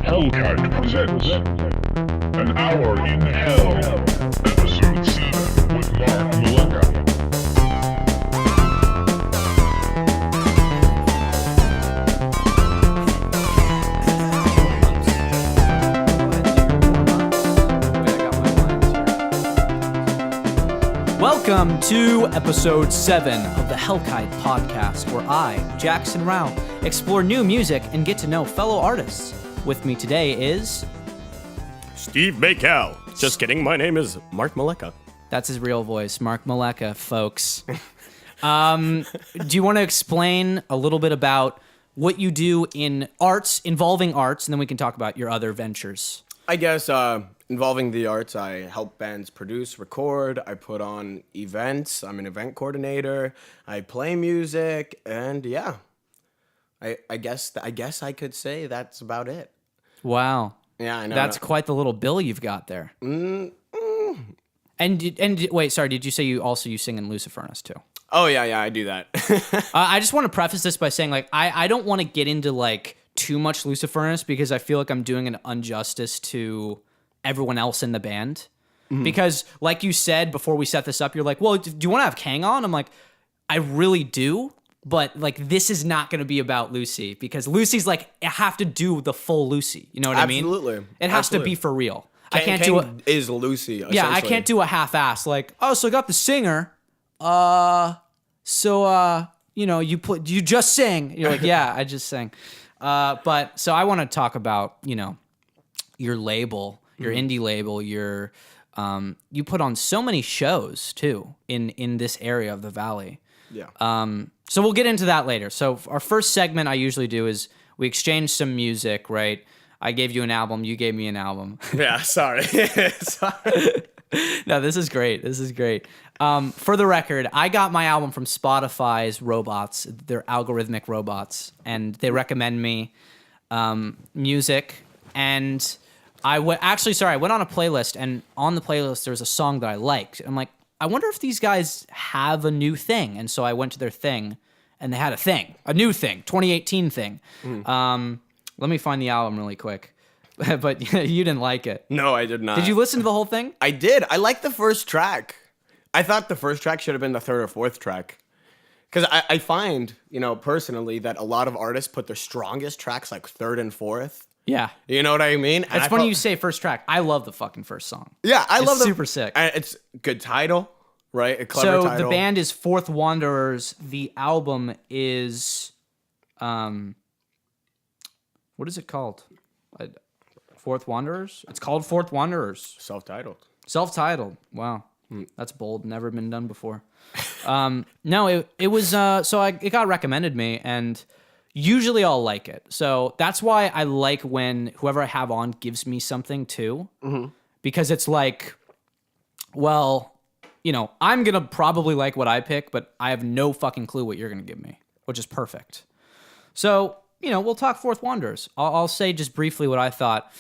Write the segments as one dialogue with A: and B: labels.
A: Hellcat presents An Hour in Hell, Episode 7 with Mark Maleka.
B: Welcome to Episode 7 of the Kite podcast, where I, Jackson Rao, explore new music and get to know fellow artists. With me today is...
C: Steve Bacal. Just kidding, my name is Mark Maleka.
B: That's his real voice, Mark Maleka, folks. Do you want to explain a little bit about what you do in arts, involving arts, and then we can talk about your other ventures?
C: I guess involving the arts, I help bands produce, record, I put on events, I'm an event coordinator, I play music, and yeah. I guess I could say that's about it.
B: Wow.
C: Yeah, I know.
B: That's quite the little bill you've got there. And wait, sorry, did you say you sing in Lucifurnace too?
C: Oh, yeah, I do that.
B: I just want to preface this by saying, like, I don't want to get into, like, too much Lucifurnace because I feel like I'm doing an injustice to everyone else in the band. Mm-hmm. Because, like you said before we set this up, you're like, well, do you want to have Kang on? I'm like, I really do. But, like, this is not going to be about Lucy because Lucy's, like, I have to do the full Lucy. You know what I mean?
C: Absolutely.
B: It has to be for real.
C: Kang is Lucy, essentially.
B: Yeah, I can't do a half-ass, like, oh, so I got the singer. You just sing. You're like, yeah, I just sang. But, so I want to talk about, your label, your indie label, you put on so many shows, too, in this area of the Valley.
C: Yeah.
B: So we'll get into that later. So our first segment I usually do is we exchange some music, right? I gave you an album, you gave me an album.
C: Yeah, sorry.
B: No, this is great. For the record, I got my album from Spotify's robots. They're algorithmic robots, and they recommend me music. And I went on a playlist, and on the playlist there's a song that I liked. I'm like, I wonder if these guys have a new thing. And so I went to their thing, and they had a new thing, 2018 thing. Let me find the album really quick. But you didn't like it.
C: No, I did not.
B: Did you listen to the whole thing?
C: I did. I liked the first track. I thought the first track should have been the third or fourth track. Because I find, personally, that a lot of artists put their strongest tracks like third and fourth.
B: Yeah.
C: You know what I mean?
B: It's funny you say first track. I love the fucking first song.
C: Yeah, I love
B: it. Super sick.
C: It's a good title, right? A clever title.
B: So the band is Fourth Wanderers. The album is, what is it called? Fourth Wanderers? It's called Fourth Wanderers.
C: Self-titled.
B: Wow. That's bold. Never been done before. No, it was, it got recommended me, and usually I'll like it. So that's why I like when whoever I have on gives me something too. Mm-hmm. Because it's like, well, I'm going to probably like what I pick, but I have no fucking clue what you're going to give me, which is perfect. So, we'll talk Fourth Wanderers. I'll say just briefly what I thought.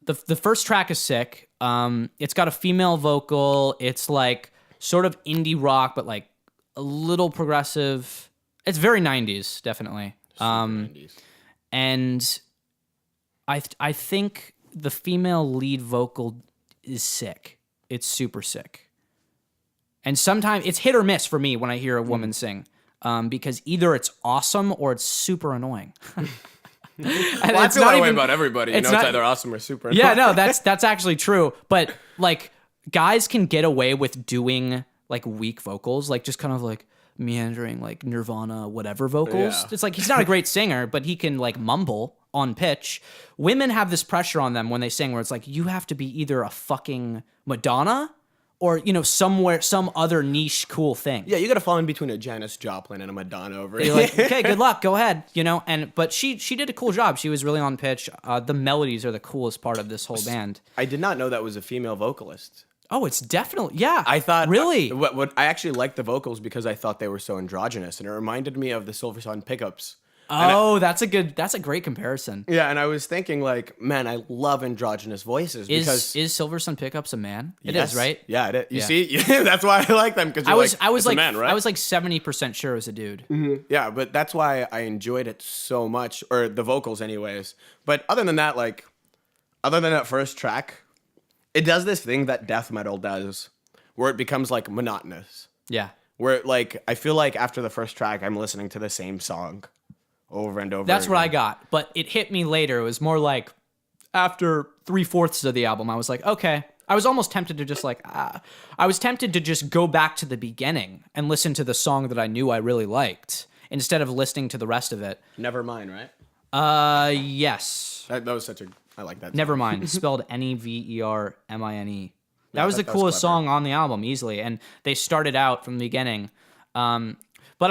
B: The first track is sick. It's got a female vocal. It's like sort of indie rock, but like a little progressive. It's very 90s, definitely.
C: 90s.
B: And I think the female lead vocal is sick. It's super sick. And sometimes it's hit or miss for me when I hear a woman sing, because either it's awesome or it's super annoying.
C: Well, I feel that way about everybody. It's either awesome or super annoying.
B: Yeah, no, that's actually true. But like, guys can get away with doing like weak vocals, like just kind of like meandering, like Nirvana, whatever vocals.
C: Yeah.
B: It's like he's not a great singer, but he can like mumble on pitch. Women have this pressure on them when they sing, where it's like you have to be either a fucking Madonna or some other niche cool thing.
C: Yeah, you got to fall in between a Janis Joplin and a Madonna over it.
B: You're like, okay, good luck, go ahead, but she did a cool job. She was really on pitch. The melodies are the coolest part of this whole band.
C: I did not know that was a female vocalist.
B: Oh, it's definitely, yeah.
C: I thought
B: really.
C: What I actually liked the vocals because I thought they were so androgynous, and it reminded me of the Silver Sun Pickups.
B: Oh, that's a great comparison.
C: Yeah, and I was thinking, like, man, I love androgynous voices because
B: is Silver Sun Pickups a man? It
C: yes,
B: is, right?
C: Yeah, it is. You see, that's why I like them because I was like, a man, right?
B: I was like 70% sure it was a dude.
C: Mm-hmm. Yeah, but that's why I enjoyed it so much, or the vocals, anyways. But other than that, like, other than that first track, it does this thing that death metal does, where it becomes like monotonous.
B: Yeah.
C: Where like I feel like after the first track, I'm listening to the same song over and over.
B: That's
C: again.
B: what I got. But it hit me later. It was more like after 3/4 of the album, I was like, okay. I was almost tempted to just I was tempted to just go back to the beginning and listen to the song that I knew I really liked instead of listening to the rest of it.
C: Never mind, right?
B: Yes.
C: That was such a. I like that. Song.
B: Never mind. Spelled Nevermine. That was the
C: that was
B: coolest
C: clever.
B: song on the album, easily. And they started out from the beginning. But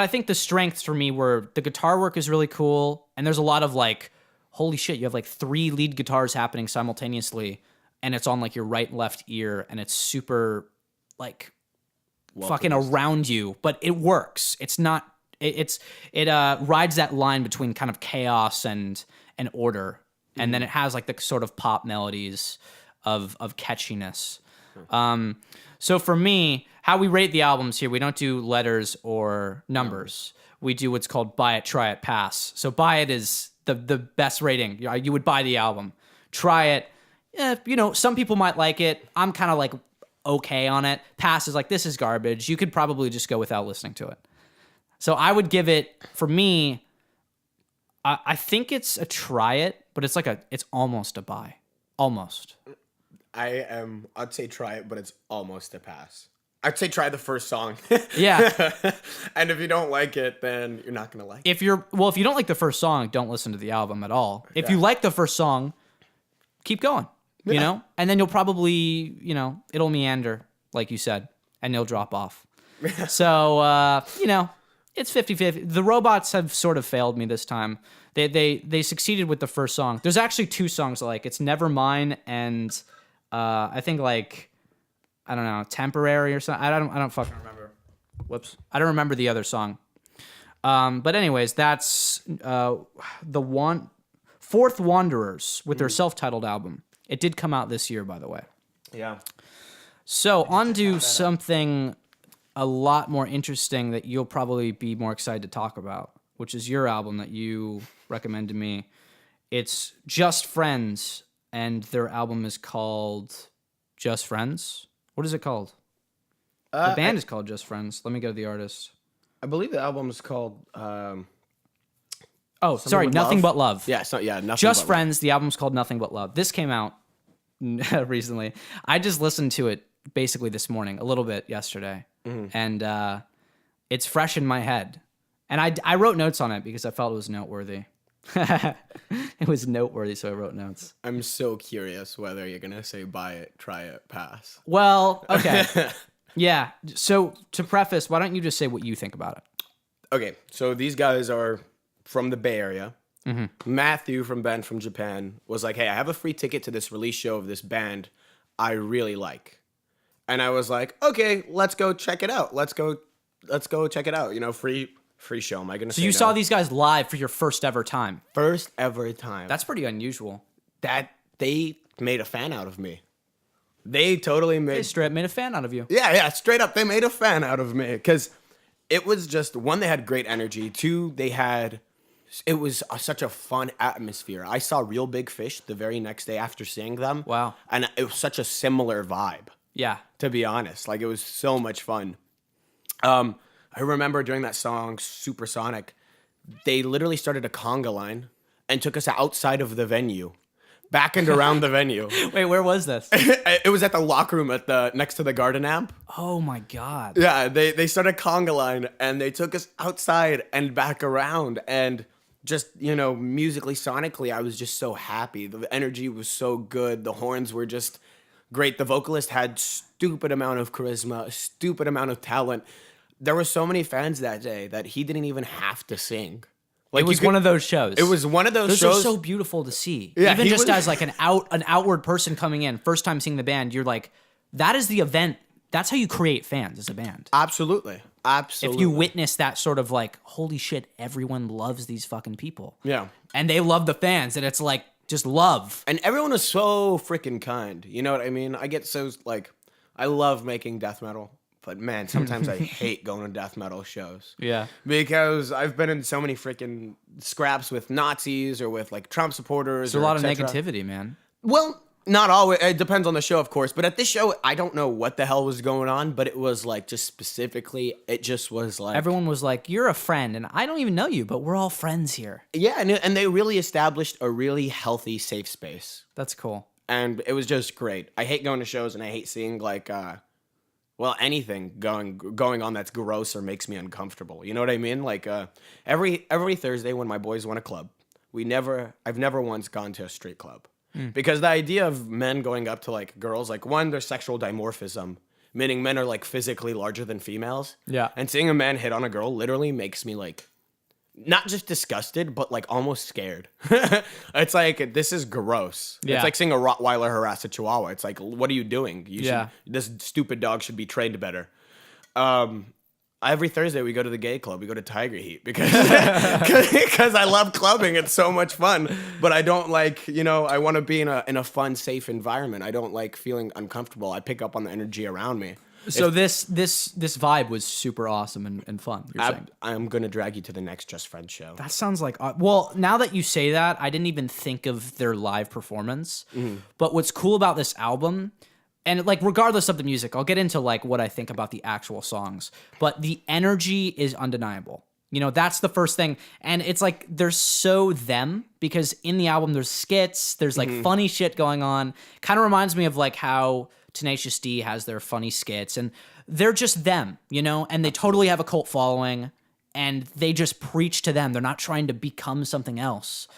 B: I think the strengths for me were the guitar work is really cool. And there's a lot of like, holy shit, you have like 3 lead guitars happening simultaneously. And it's on like your right and left ear. And it's super like fucking around you. But it works. It's not, it rides that line between kind of chaos and order. And then it has like the sort of pop melodies of catchiness. So for me, how we rate the albums here, we don't do letters or numbers. We do what's called buy it, try it, pass. So buy it is the best rating. You would buy the album. Try it. Some people might like it. I'm kind of like okay on it. Pass is like, this is garbage. You could probably just go without listening to it. So I would give it, for me, I think it's a try it, but it's almost a buy. Almost.
C: I'd say try it, but it's almost a pass. I'd say try the first song.
B: Yeah.
C: And if you don't like it, then you're not going to like it.
B: If you don't like the first song, don't listen to the album at all. If you like the first song, keep going, you know? And then you'll probably, it'll meander, like you said, and you'll drop off. So, it's 50-50. The Robots have sort of failed me this time. They succeeded with the first song. There's actually 2 songs I like. It's Never Mine and I think like, I don't know, Temporary or something. I don't fucking remember. Whoops. I don't remember the other song. But anyways, that's the Fourth Wanderers with their self-titled album. It did come out this year, by the way.
C: Yeah.
B: So on to something a lot more interesting that you'll probably be more excited to talk about, which is your album that you recommend to me. It's Just Friends, and their album is called Just Friends. What is it called? The band is called Just Friends. Let me go to the artist.
C: I believe the album is called...
B: sorry, Nothing But Love.
C: Yeah, Nothing
B: Just
C: But
B: Friends. The album's called Nothing But Love. This came out recently. I just listened to it basically this morning, a little bit yesterday, and it's fresh in my head. And I wrote notes on it because I felt it was noteworthy. It was noteworthy, so I wrote notes.
C: I'm so curious whether you're going to say buy it, try it, pass.
B: Well, okay. Yeah. So to preface, why don't you just say what you think about it?
C: Okay, so these guys are from the Bay Area. Matthew from Band from Japan was like, hey, I have a free ticket to this release show of this band I really like. And I was like, okay, let's go check it out. Let's go check it out. Free show. Am I going to say
B: So you
C: no?
B: saw these guys live for your first ever time.
C: First ever time.
B: That's pretty unusual.
C: That they made a fan out of me. They totally made...
B: They straight up made a fan out of you.
C: Yeah, straight up. They made a fan out of me. Because it was just, 1, they had great energy. 2, it was such a fun atmosphere. I saw Real Big Fish the very next day after seeing them.
B: Wow.
C: And it was such a similar vibe.
B: Yeah.
C: To be honest. Like, it was so much fun. I remember during that song, Supersonic, they literally started a conga line and took us outside of the venue. Back and around the venue.
B: Wait, where was this?
C: It was at the locker room next to the garden amp.
B: Oh my God.
C: Yeah, they started conga line and they took us outside and back around, and just, musically, sonically, I was just so happy. The energy was so good. The horns were just great. The vocalist had stupid amount of charisma, a stupid amount of talent. There were so many fans that day that he didn't even have to sing. Like,
B: it was one of those shows.
C: It was one of those
B: Those
C: shows.
B: are so beautiful to see.
C: Yeah,
B: Even
C: he
B: just
C: was-
B: as like an outward person coming in, first time seeing the band, you're like, that is the event. That's how you create fans as a band.
C: Absolutely.
B: If you witness that sort of like, holy shit, everyone loves these fucking people.
C: Yeah.
B: And they love the fans, and it's like, just love.
C: And everyone is so freaking kind. You know what I mean? I get so, I love making death metal. But man, sometimes I hate going to death metal shows.
B: Yeah.
C: Because I've been in so many freaking scraps with Nazis or with Trump supporters.
B: There's a lot of negativity, man.
C: Well, not always. It depends on the show, of course. But at this show, I don't know what the hell was going on, but it was like just specifically, it just was like
B: Everyone was like, "You're a friend," and I don't even know you, but we're all friends here.
C: yeah, and they really established a really healthy, safe space,
B: That's cool.
C: and it was just great. I hate going to shows, and I hate seeing like well, anything going on that's gross or makes me uncomfortable. You know what I mean? Like every Thursday when my boys want a club, I've never once gone to a straight club. Because the idea of men going up to like girls, like one, there's sexual dimorphism, meaning men are like physically larger than females.
B: Yeah.
C: And seeing a man hit on a girl literally makes me like not just disgusted, but like almost scared. It's like, this is gross.
B: Yeah.
C: It's like seeing a Rottweiler harass a Chihuahua. It's like, what are you doing?
B: Yeah.
C: This stupid dog should be trained better. Every Thursday we go to the gay club. We go to Tiger Heat because because I love clubbing. It's so much fun. But I don't like, I want to be in a fun, safe environment. I don't like feeling uncomfortable. I pick up on the energy around me.
B: So this vibe was super awesome and fun. You're saying.
C: I'm gonna drag you to the next Just Friends show.
B: That sounds like well. Now that you say that, I didn't even think of their live performance. But what's cool about this album, and like regardless of the music, I'll get into like what I think about the actual songs. But the energy is undeniable. That's the first thing, and it's like they're so them because in the album there's skits, there's like funny shit going on. Kind of reminds me of like how Tenacious D has their funny skits, and they're just them, and they totally have a cult following, and they just preach to them. They're not trying to become something else.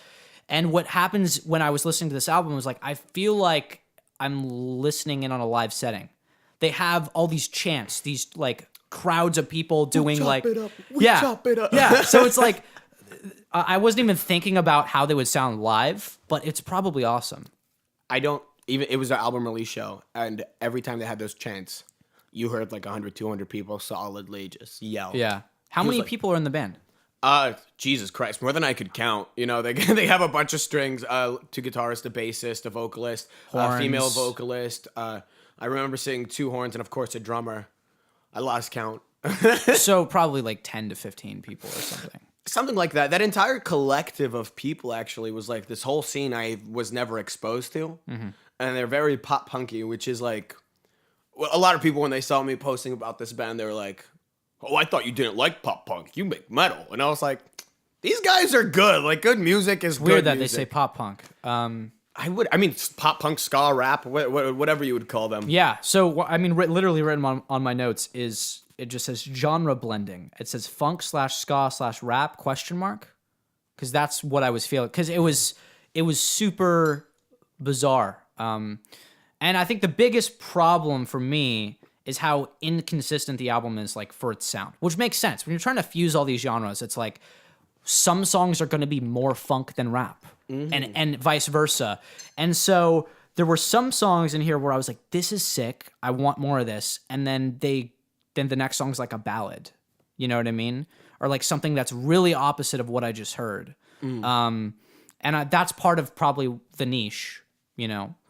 B: And what happens when I was listening to this album was like, I feel like I'm listening in on a live setting. They have all these chants, these like crowds of people doing
C: chop it up.
B: Yeah. So it's like, I wasn't even thinking about how they would sound live, but it's probably awesome.
C: It was an album release show, and every time they had those chants, you heard like 100, 200 people solidly just yell.
B: Yeah. How many
C: like-
B: people are in the band?
C: Jesus Christ, more than I could count. They have a bunch of strings, two guitarists, a bassist, a vocalist, a
B: Horns.
C: female vocalist. I remember seeing 2 horns and of course a drummer. I lost count.
B: So probably like 10 to 15 people or something.
C: Something like that. That entire collective of people actually was like this whole scene I was never exposed to. And they're very pop punky, which is like, well, a lot of people when they saw me posting about this band, they were like, "Oh, I thought you didn't like pop punk. You make metal." And I was like, these guys are good. Like, good music is
B: Weird
C: good
B: that
C: music.
B: they say pop punk.
C: I mean, pop punk, ska, rap, whatever you would call them.
B: Yeah. So I mean, literally written on my notes is it just says genre blending. It says funk/ska/rap ? Because that's what I was feeling. Because it was super bizarre. And I think the biggest problem for me is how inconsistent the album is like for its sound, which makes sense. When you're trying to fuse all these genres, it's like some songs are going to be more funk than rap and vice versa. And so there were some songs in here where I was like, this is sick. I want more of this. And then the next song's like a ballad. You know what I mean? Or like something that's really opposite of what I just heard. That's part of probably the niche,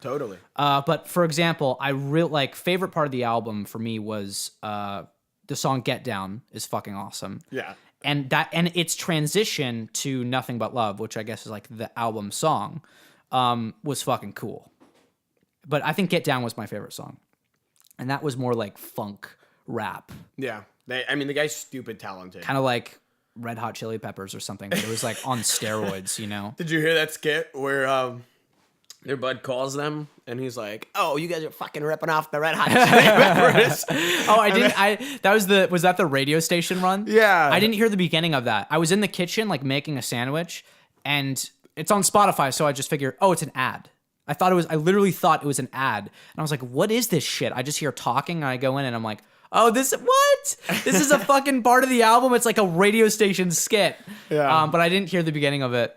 C: Totally.
B: But for example, I really like favorite part of the album for me was the song "Get Down" is fucking awesome.
C: Yeah.
B: And its transition to "Nothing But Love," which I guess is like the album song, was fucking cool. But I think "Get Down" was my favorite song, and that was more like funk rap,
C: Yeah. The guy's stupid talented.
B: kind of like Red Hot Chili Peppers or something. But it was like on steroids,
C: Did you hear that skit where their bud calls them and he's like, "Oh, you guys are fucking ripping off the Red Hot Chili Peppers."
B: Oh, I didn't. Was that the radio station run?
C: Yeah.
B: I didn't hear the beginning of that. I was in the kitchen like making a sandwich, and it's on Spotify, so I just figured, oh, it's an ad. I literally thought it was an ad, and I was like, what is this shit? I just hear talking, and I go in, and I'm like, oh, what? This is a fucking part of the album. It's like a radio station skit.
C: Yeah.
B: But I didn't hear the beginning of it.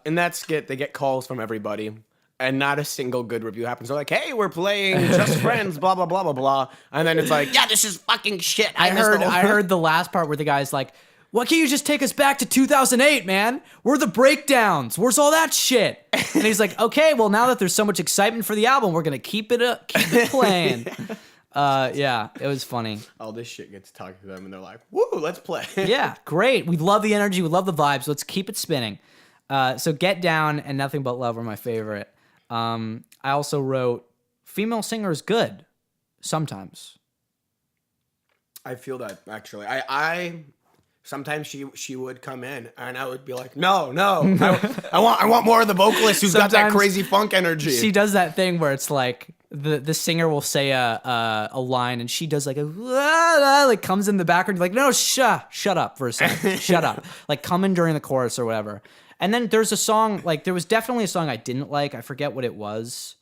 C: In that skit, they get calls from everybody. And not a single good review happens. They're like, "Hey, we're playing Just Friends, blah blah blah blah blah," and then it's like, "Yeah, this is fucking shit."
B: I heard the last part where the guy's like, "Why can't you just take us back to 2008, man? We're the breakdowns. Where's all that shit?" And he's like, "Okay, well now that there's so much excitement for the album, we're gonna keep it playing." Yeah, it was funny.
C: All this shit gets talked to them, and they're like, "Woo, let's play."
B: Yeah, great. We love the energy. We love the vibes. Let's keep it spinning. So "Get Down" and "Nothing But Love" were my favorite. I also wrote female singer is good sometimes.
C: I feel that actually. I sometimes she would come in and I would be like, no, I want more of the vocalist who's got that
B: Sometimes
C: crazy funk energy.
B: She does that thing where it's like the singer will say a line and she does like a like comes in the background like no shut up for a second shut up, like come in during the chorus or whatever. And then there's a song, like there was definitely a song I didn't like. I forget what it was.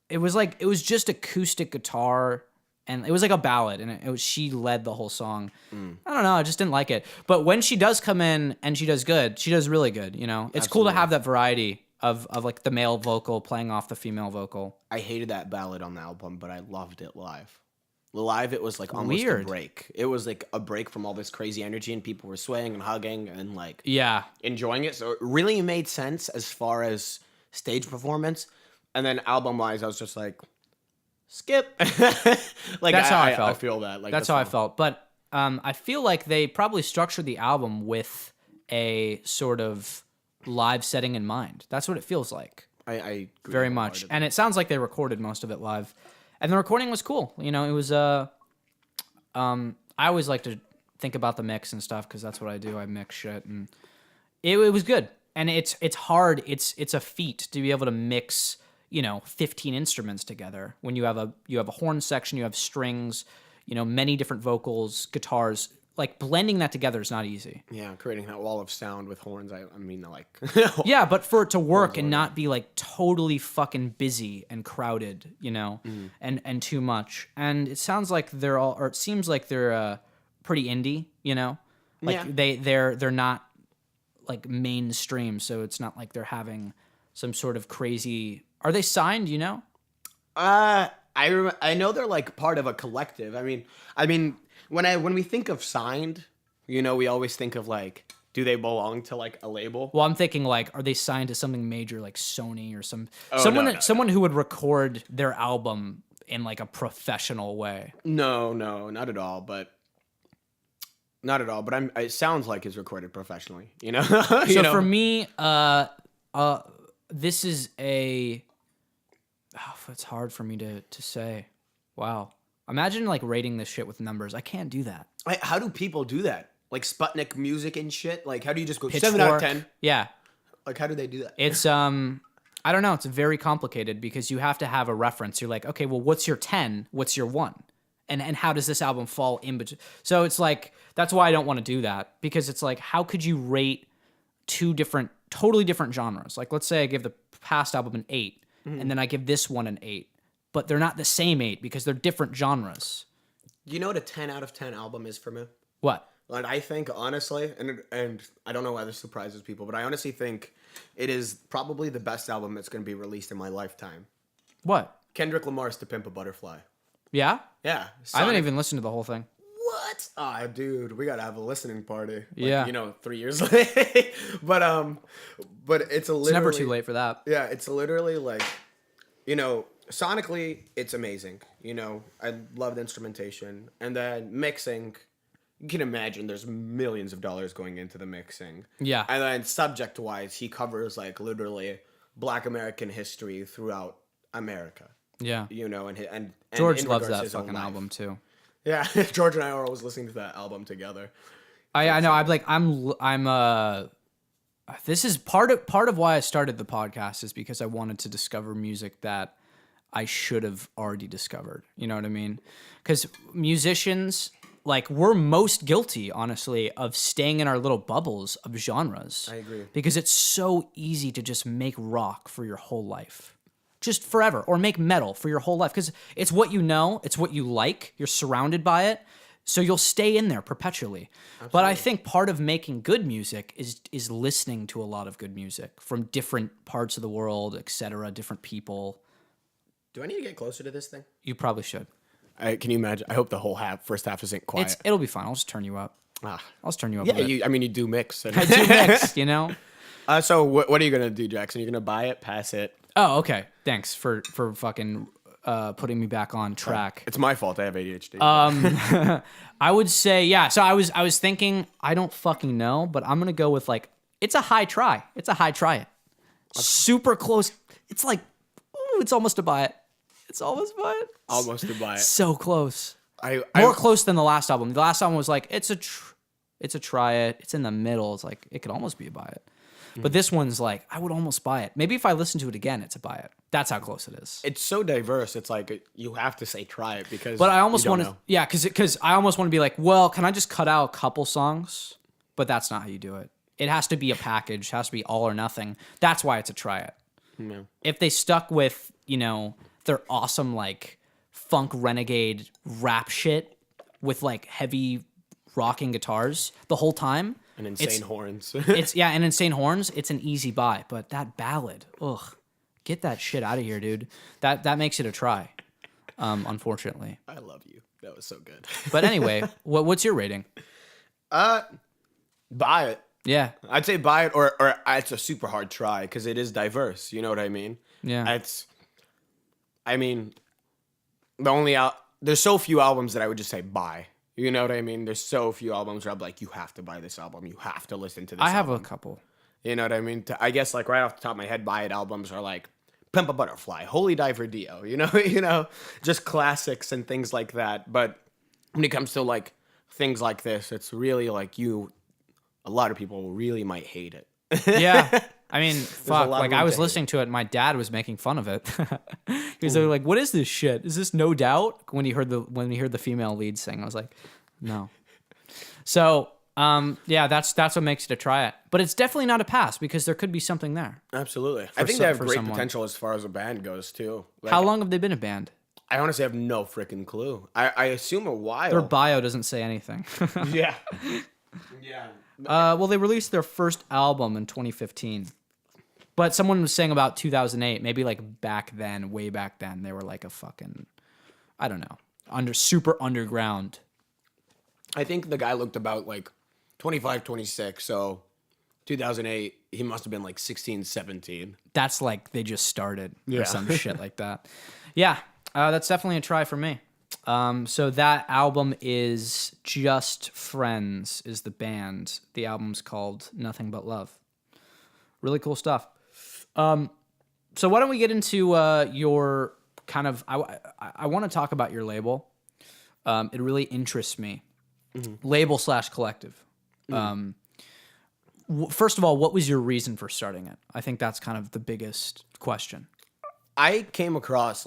B: It was just acoustic guitar. And it was like a ballad, and it was she led the whole song. I don't know, I just didn't like it. But when she does come in and she does good, she does really good. You know, it's cool to have that variety of like the male vocal playing off the female vocal.
C: I hated that ballad on the album, but I loved it live. Live, it was like almost
B: Weird.
C: a break. It was like a break from all this crazy energy, and people were swaying and hugging and like enjoying it. So it really made sense as far as stage performance. And then album wise, I was just like, skip. Like
B: That's how I felt.
C: I feel that. Like
B: that's how I felt. But I feel like they probably structured the album with a sort of live setting in mind. That's what it feels like.
C: I agree
B: Very much. And it sounds like they recorded most of it live. And the recording was cool. You know, it was I always like to think about the mix and stuff because that's what I do. I mix shit, and it was good. And it's hard. It's a feat to be able to mix, 15 instruments together. When you have a horn section, you have strings, many different vocals, guitars. Like blending that together is not easy.
C: Yeah, creating that wall of sound with horns. I mean, like.
B: Yeah, but for it to work and not be like totally fucking busy and crowded, and too much. And it sounds like it seems like they're pretty indie, Like they're not like mainstream, so it's not like they're having some sort of crazy. Are they signed?
C: I know they're like part of a collective. I mean, when we think of signed, we always think of like, do they belong to like a label?
B: Well, I'm thinking like, are they signed to something major like Sony or someone who would record their album in like a professional way?
C: No, not at all. But it sounds like it's recorded professionally.
B: So for me, this is it's hard for me to say. Wow. Imagine like rating this shit with numbers. I can't do that.
C: How do people do that? Like Sputnik music and shit? Like how do you just go
B: Pitchfork.
C: 7 out of 10?
B: Yeah.
C: Like how do they do that?
B: It's I don't know. It's very complicated because you have to have a reference. You're like, okay, well, what's your 10? What's your 1? And how does this album fall in between? So it's like, that's why I don't want to do that, because it's like, how could you rate two totally different genres? Like, let's say I give the past album an 8, and then I give this one an 8, but they're not the same 8 because they're different genres.
C: You know what a 10 out of 10 album is for me?
B: What?
C: Like, I think, honestly, and I don't know why this surprises people, but I honestly think it is probably the best album that's going to be released in my lifetime.
B: What?
C: Kendrick Lamar's To Pimp a Butterfly.
B: Yeah?
C: Yeah.
B: I haven't even listened to the whole thing.
C: What? Ah, dude, we gotta have a listening party. Like,
B: Yeah.
C: 3 years late. But it's literally...
B: It's never too late for that.
C: Yeah, it's literally like, sonically, it's amazing. I love the instrumentation. And then mixing, you can imagine there's millions of dollars going into the mixing.
B: Yeah.
C: And then subject-wise, he covers, like, literally Black American history throughout America.
B: Yeah.
C: And
B: George
C: in
B: loves
C: regards to
B: that
C: his own
B: fucking
C: life.
B: album too.
C: Yeah, George and I are always listening to that album together.
B: I know. I'm this is part of why I started the podcast, is because I wanted to discover music that I should have already discovered. You know what I mean? Because musicians, like, we're most guilty, honestly, of staying in our little bubbles of genres.
C: I agree.
B: Because it's so easy to just make rock for your whole life. Just forever, or make metal for your whole life, because it's what you know, it's what you like, you're surrounded by it, so you'll stay in there perpetually. Absolutely. But I think part of making good music is listening to a lot of good music from different parts of the world, etc., different people.
C: Do I need to get closer to this thing?
B: You probably should.
C: Can you imagine? I hope the whole first half isn't quiet.
B: It'll be fine. I'll just turn you up. I'll just turn you up.
C: Yeah,
B: a bit.
C: you do mix.
B: I do mix,
C: So what are you gonna do, Jackson? You're gonna buy it, pass it?
B: Oh, okay. Thanks for fucking putting me back on track.
C: It's my fault. I have ADHD.
B: I would say, yeah. So I was thinking, I don't fucking know, but I'm gonna go with like, it's a high try. It's a high try it. Super close. It's like, ooh, it's almost a buy it. It's almost buy it.
C: Almost to buy it.
B: So close.
C: I
B: More close than the last album. The last album was like, it's a try it. It's in the middle. It's like, it could almost be a buy it. But this one's like, I would almost buy it. Maybe if I listen to it again, it's a buy it. That's how close it is.
C: It's so diverse. It's like you have to say try it because.
B: But I almost
C: you don't
B: want to,
C: know.
B: yeah, because I almost want to be like, well, can I just cut out a couple songs? But that's not how you do it. It has to be a package. It has to be all or nothing. That's why it's a try it.
C: Yeah.
B: If they stuck with, their awesome like funk renegade rap shit with like heavy rocking guitars the whole time.
C: And insane horns.
B: And insane horns. It's an easy buy, but that ballad, get that shit out of here, dude. That makes it a try. Unfortunately.
C: I love you. That was so good.
B: But anyway, what's your rating?
C: Buy it.
B: Yeah.
C: I'd say buy it, or it's a super hard try because it is diverse. You know what I mean?
B: Yeah.
C: There's so few albums that I would just say buy. You know what I mean? There's so few albums where I'm like, you have to buy this album. You have to listen to this
B: I have
C: album.
B: a couple.
C: You know what I mean? I guess like right off the top of my head, buy it albums are like Pimp a Butterfly, Holy Diver Dio, just classics and things like that. But when it comes to like things like this, it's really like a lot of people really might hate it.
B: Yeah. I mean, fuck.
C: lot of
B: Like
C: room
B: I was
C: to hate.
B: listening to it, and my dad was making fun of it. He was like, "What is this shit? Is this No Doubt?" When he heard the female lead sing, I was like, "No." So, yeah, that's what makes it a try it. But it's definitely not a pass because there could be something there.
C: Absolutely. I think they have
B: for
C: great
B: someone.
C: potential as far as a band goes too. Like,
B: How long have they been a band?
C: I honestly have no freaking clue. I assume a while.
B: Their bio doesn't say anything.
C: Yeah. Yeah.
B: Well, they released their first album in 2015. But someone was saying about 2008, maybe like way back then, they were like a fucking, I don't know, super underground.
C: I think the guy looked about like 25, 26. So 2008, he must have been like 16, 17.
B: That's like they just started or
C: Yeah.
B: some shit like that. Yeah, that's definitely a try for me. So that album is Just Friends is the band. The album's called Nothing But Love. Really cool stuff. So why don't we get into your kind of... I want to talk about your label. It really interests me. Mm-hmm. Label/collective. First of all, what was your reason for starting it? I think that's kind of the biggest question.
C: I came across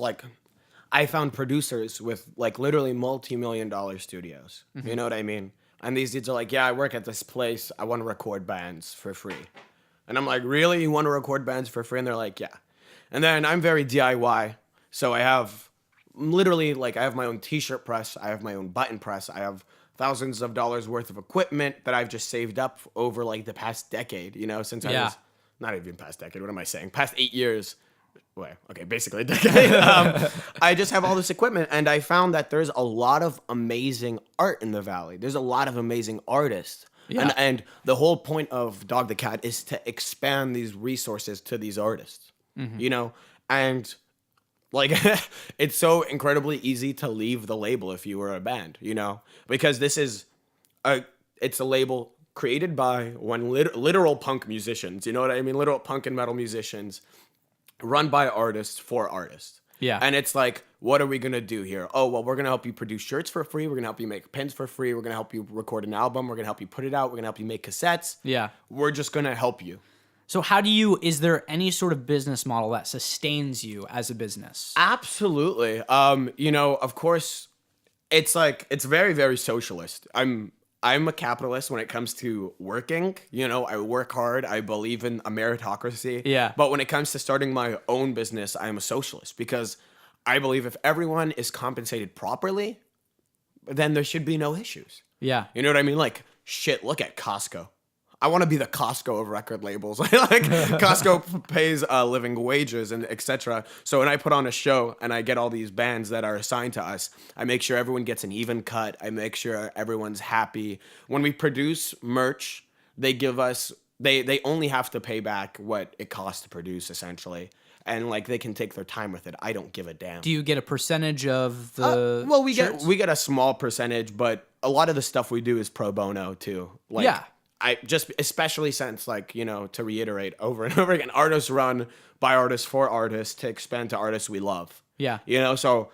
C: I found producers with like literally multi-million-dollar studios. Mm-hmm. You know what I mean? And these dudes are like, yeah, I work at this place. I want to record bands for free. And I'm like, really? You want to record bands for free? And they're like, yeah. And then I'm very DIY. So I have literally I have my own t-shirt press. I have my own button press. I have thousands of dollars worth of equipment that I've just saved up over like the past decade, since I was, not even past decade. What am I saying? Past 8 years. Wait, okay, basically a decade. I just have all this equipment, and I found that there's a lot of amazing art in the Valley. There's a lot of amazing artists. Yeah. And the whole point of Dog the Cat is to expand these resources to these artists, and it's so incredibly easy to leave the label if you were a band, because it's a label created by literal punk musicians, you know what I mean? Literal punk and metal musicians run by artists for artists.
B: Yeah.
C: And it's like, what are we going to do here? Oh, well, we're going to help you produce shirts for free. We're going to help you make pins for free. We're going to help you record an album. We're going to help you put it out. We're going to help you make cassettes.
B: Yeah.
C: We're just going to help you.
B: So is there any sort of business model that sustains you as a business?
C: Absolutely. Of course, it's very, very socialist. I'm a capitalist when it comes to working. I work hard. I believe in a meritocracy.
B: Yeah.
C: But when it comes to starting my own business, I am a socialist because I believe if everyone is compensated properly, then there should be no issues.
B: Yeah.
C: You know what I mean? Like, shit, look at Costco. I want to be the Costco of record labels. Costco pays living wages and etc. So when I put on a show and I get all these bands that are assigned to us, I make sure everyone gets an even cut. I make sure everyone's happy. When we produce merch, they give us they only have to pay back what it costs to produce essentially. And they can take their time with it. I don't give a damn.
B: Do you get a percentage of the
C: we get a small percentage, but a lot of the stuff we do is pro bono too.
B: Yeah.
C: I just, especially since, like, you know, to reiterate over and over again, artists run by artists for artists to expand to artists we love.
B: Yeah.
C: You know, so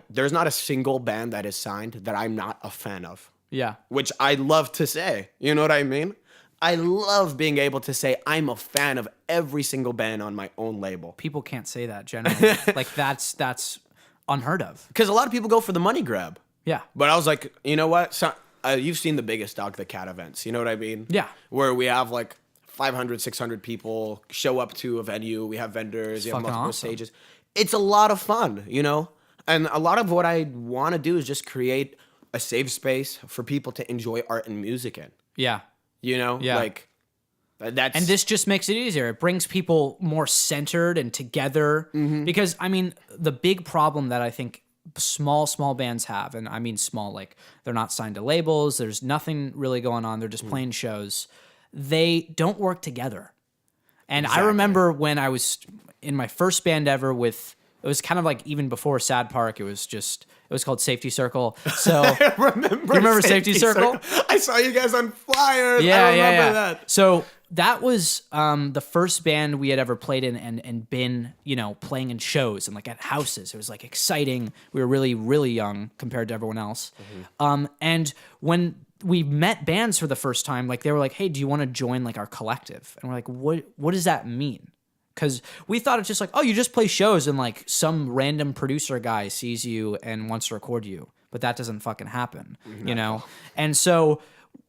C: there's not a single band that is signed that I'm not a fan of.
B: Yeah.
C: Which I love to say. You know what I mean? I love being able to say I'm a fan of every single band on my own label.
B: People can't say that generally. Like that's unheard of.
C: Because a lot of people go for the money grab.
B: Yeah.
C: But I was like, you know what? You've seen the biggest Dog the Cat events. You know what I mean?
B: Yeah.
C: Where we have like 500, 600 people show up to a venue. We have vendors. We have
B: fucking
C: multiple
B: awesome.
C: stages. It's a lot of fun, you know? And a lot of what I want to do is just create a safe space for people to enjoy art and music in.
B: Yeah.
C: You know?
B: Yeah.
C: Like, that's...
B: And this just makes it easier. It brings people more centered and together. Because, I mean, the big problem that I think small bands have, and I mean small, like they're not signed to labels, there's nothing really going on, they're just playing shows, they don't work together. And I remember when I was in my first band ever with, it was kind of like even before Sad Park, it was called Safety Circle. So
C: I remember
B: Safety Circle?
C: I saw you guys on flyers.
B: Yeah,
C: I remember that.
B: So that was the first band we had ever played in and been, you know, playing in shows and like at houses. It was like exciting. We were really, really young compared to everyone else. And when we met bands for the first time, like they were like, hey, do you want to join like our collective? And we're like, what does that mean? Because we thought it's just like, oh, you just play shows and like some random producer guy sees you and wants to record you. But that doesn't fucking happen, you know? And so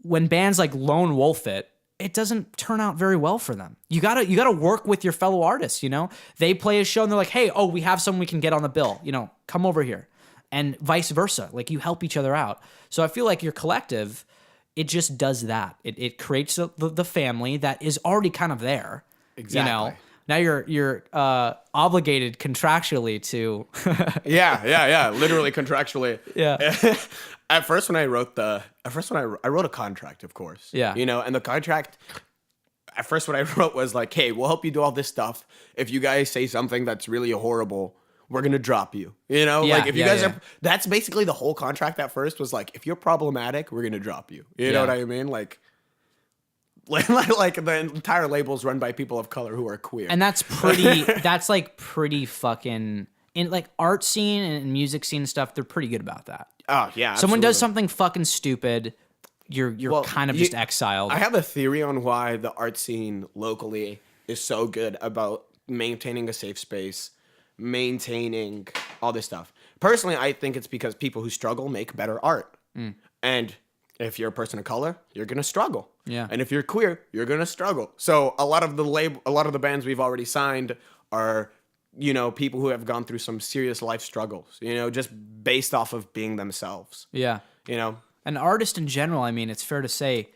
B: when bands like lone wolf it doesn't turn out very well for them. You gotta work with your fellow artists, you know? They play a show and they're like, hey, we have someone we can get on the bill, you know, come over here. And vice versa. Like you help each other out. So I feel like your collective, it just does that. It creates the family that is already kind of there.
C: Exactly.
B: You know? Now you're obligated contractually to
C: yeah, literally contractually.
B: Yeah.
C: At first when I wrote I wrote a contract, of course.
B: Yeah.
C: You know, and the contract at first what I wrote was like, hey, we'll help you do all this stuff. If you guys say something that's really horrible, we're gonna drop you. You know?
B: Yeah,
C: like if you
B: yeah,
C: guys
B: yeah.
C: are that's basically the whole contract at first was like, if you're problematic, we're gonna drop you. You know
B: Yeah.
C: what I mean? Like the entire label's run by people of color who are queer.
B: And that's pretty fucking in like art scene and music scene stuff, they're pretty good about that.
C: Oh yeah.
B: Someone does
C: absolutely.
B: something fucking stupid, you're
C: Well,
B: kind of
C: you-
B: just exiled.
C: I have a theory on why the art scene locally is so good about maintaining a safe space, maintaining all this stuff. Personally, I think it's because people who struggle make better art. And if you're a person of color, you're gonna struggle.
B: Yeah.
C: And if you're queer, you're gonna struggle. So a lot of the bands we've already signed are, you know, people who have gone through some serious life struggles, you know, just based off of being themselves.
B: Yeah.
C: You know?
B: An artist in general, I mean, it's fair to say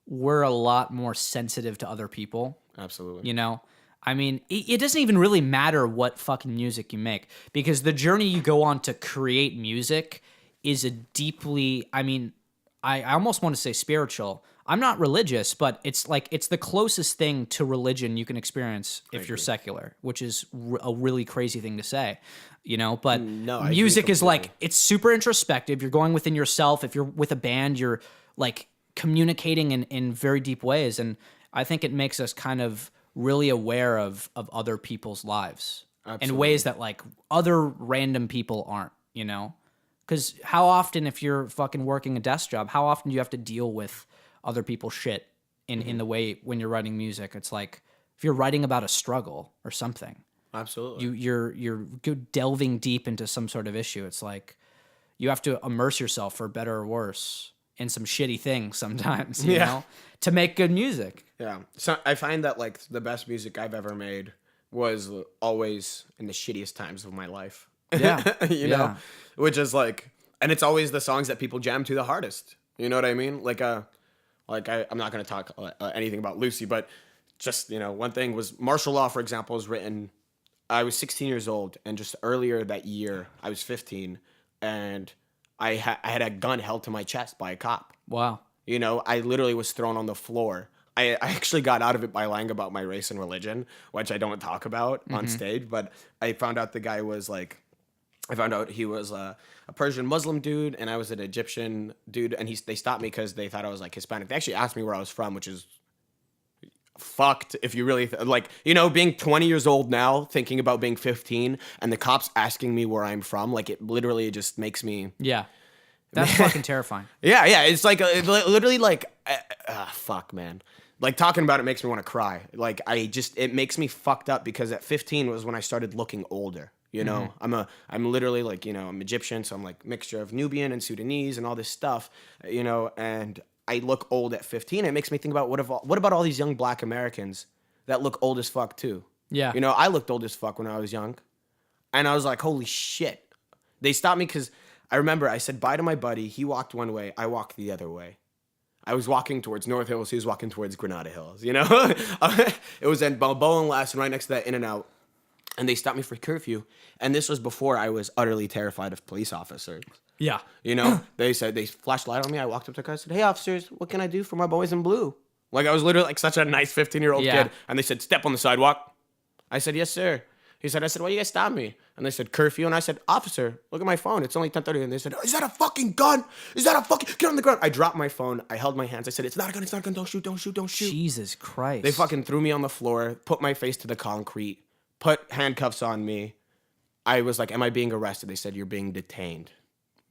B: we're a lot more sensitive to other people.
C: Absolutely.
B: You know? I mean, it doesn't even really matter what fucking music you make because the journey you go on to create music is a deeply, I mean, I almost want to say spiritual. I'm not religious, but it's like it's the closest thing to religion you can experience if you're secular, which is a really crazy thing to say, you know? But
C: No, I agree
B: music is like,
C: completely.
B: it's super introspective. You're going within yourself. If you're with a band, you're like communicating in very deep ways. And I think it makes us kind of really aware of other people's lives in ways that like other random people aren't, you know? Because how often, if you're fucking working a desk job, how often do you have to deal with other people's shit in the way when you're writing music? It's like if you're writing about a struggle or something,
C: Absolutely.
B: you're delving deep into some sort of issue. It's like you have to immerse yourself for better or worse in some shitty things sometimes, you know, to make good music.
C: Yeah. So I find that like the best music I've ever made was always in the shittiest times of my life.
B: Yeah.
C: you know, which is like, and it's always the songs that people jam to the hardest. You know what I mean? Like I'm not going to talk anything about Lucy, but just, you know, one thing was Martial Law, for example, was written, I was 16 years old, and just earlier that year, I was 15, and I had a gun held to my chest by a cop.
B: Wow.
C: You know, I literally was thrown on the floor. I actually got out of it by lying about my race and religion, which I don't talk about on stage, but I found out the guy was like, I found out he was a Persian Muslim dude, and I was an Egyptian dude, and they stopped me because they thought I was like Hispanic. They actually asked me where I was from, which is fucked if you really like, being 20 years old now, thinking about being 15, and the cops asking me where I'm from, like it literally just makes me.
B: Yeah. That's fucking terrifying.
C: Yeah, it's like literally like, fuck, man. Like talking about it makes me want to cry. Like it makes me fucked up because at 15 was when I started looking older. I'm literally like, I'm Egyptian, so I'm like mixture of Nubian and Sudanese and all this stuff, and I look old at 15. It makes me think about what about all these young Black Americans that look old as fuck too?
B: Yeah.
C: I looked old as fuck when I was young, and I was like, holy shit. They stopped me because I remember I said bye to my buddy. He walked one way, I walked the other way. I was walking towards North Hills. He was walking towards Granada Hills. It was in Balboa and Last, and right next to that In-N-Out. And they stopped me for curfew. And this was before I was utterly terrified of police officers.
B: Yeah.
C: They said, they flashed light on me. I walked up to the car and said, hey, officers, what can I do for my boys in blue? Like, I was literally like such a nice 15-year-old kid. And they said, step on the sidewalk. I said, yes, sir. I said, why you guys stop me? And they said, curfew. And I said, officer, look at my phone. It's only 10:30. And they said, is that a fucking gun? Is that a fucking... Get on the ground. I dropped my phone. I held my hands. I said, it's not a gun. It's not a gun. Don't shoot. Don't shoot. Don't shoot.
B: Jesus Christ.
C: They fucking threw me on the floor, put my face to the concrete, put handcuffs on me. I was like, am I being arrested? They said, you're being detained.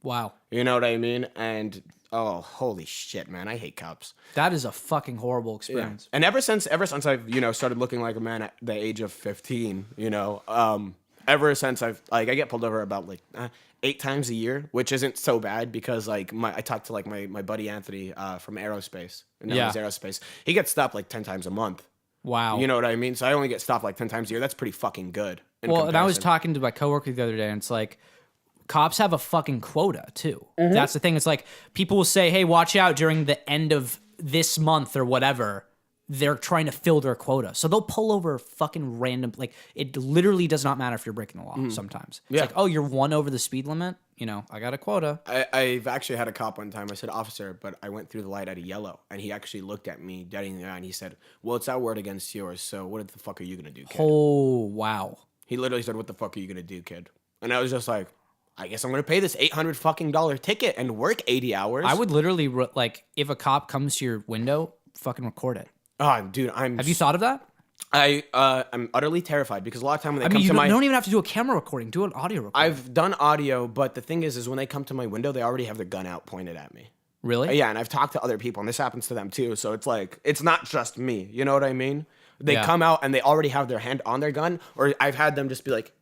B: Wow.
C: You know what I mean? And, oh, holy shit, man. I hate cops.
B: That is a fucking horrible experience.
C: And ever since I've, started looking like a man at the age of 15, ever since I get pulled over about 8 times a year, which isn't so bad because I talked to my buddy Anthony from Aerospace. And now he's Aerospace. He gets stopped 10 times a month.
B: Wow.
C: You know what I mean? So I only get stopped 10 times a year. That's pretty fucking good.
B: Well, and I was talking to my coworker the other day, and it's like, cops have a fucking quota too. Mm-hmm. That's the thing. It's like people will say, hey, watch out during the end of this month or whatever. They're trying to fill their quota. So they'll pull over fucking random, it literally does not matter if you're breaking the law sometimes. It's like, oh, you're 1 over the speed limit? I got a quota.
C: I've actually had a cop one time. I said, officer, but I went through the light at a yellow. And he actually looked at me dead in the eye and he said, well, it's our word against yours. So what the fuck are you going to do, kid?
B: Oh, wow.
C: He literally said, what the fuck are you going to do, kid? And I was just like, I guess I'm going to pay this $800 fucking ticket and work 80 hours.
B: I would literally, if a cop comes to your window, fucking record it.
C: Oh, dude,
B: Have you thought of that?
C: I'm utterly terrified because a lot of time when they come to my...
B: you don't even have to do a camera recording. Do an audio recording.
C: I've done audio, but the thing is when they come to my window, they already have their gun out pointed at me.
B: Really?
C: Yeah, and I've talked to other people, and this happens to them too. So it's like, it's not just me. You know what I mean? They come out and they already have their hand on their gun, or I've had them just be like,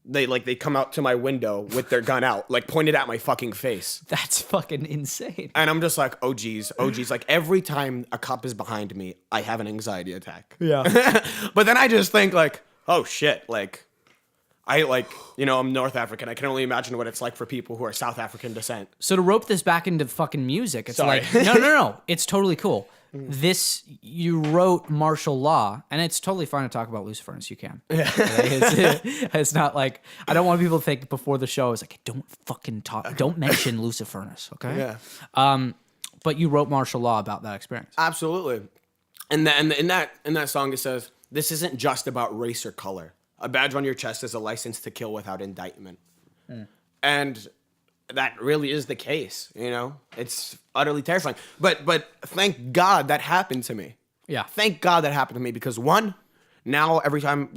C: they come out to my window with their gun out, pointed at my fucking face.
B: That's fucking insane.
C: And I'm just like, oh geez. Like every time a cop is behind me, I have an anxiety attack.
B: Yeah.
C: But then I just think oh shit, I'm North African. I can only imagine what it's like for people who are South African descent.
B: So to rope this back into fucking music, it's
C: Sorry.
B: No. It's totally cool. You wrote martial law, and it's totally fine to talk about Lucifurnace. You can. Yeah. It's not like, I don't want people to think before the show, it's like, don't fucking talk, don't mention Lucifurnace, okay?
C: Yeah.
B: But you wrote martial law about that experience.
C: Absolutely. And in that song it says, this isn't just about race or color. A badge on your chest is a license to kill without indictment. And that really is the case, It's utterly terrifying. But thank God that happened to me.
B: Yeah.
C: Thank God that happened to me because now every time,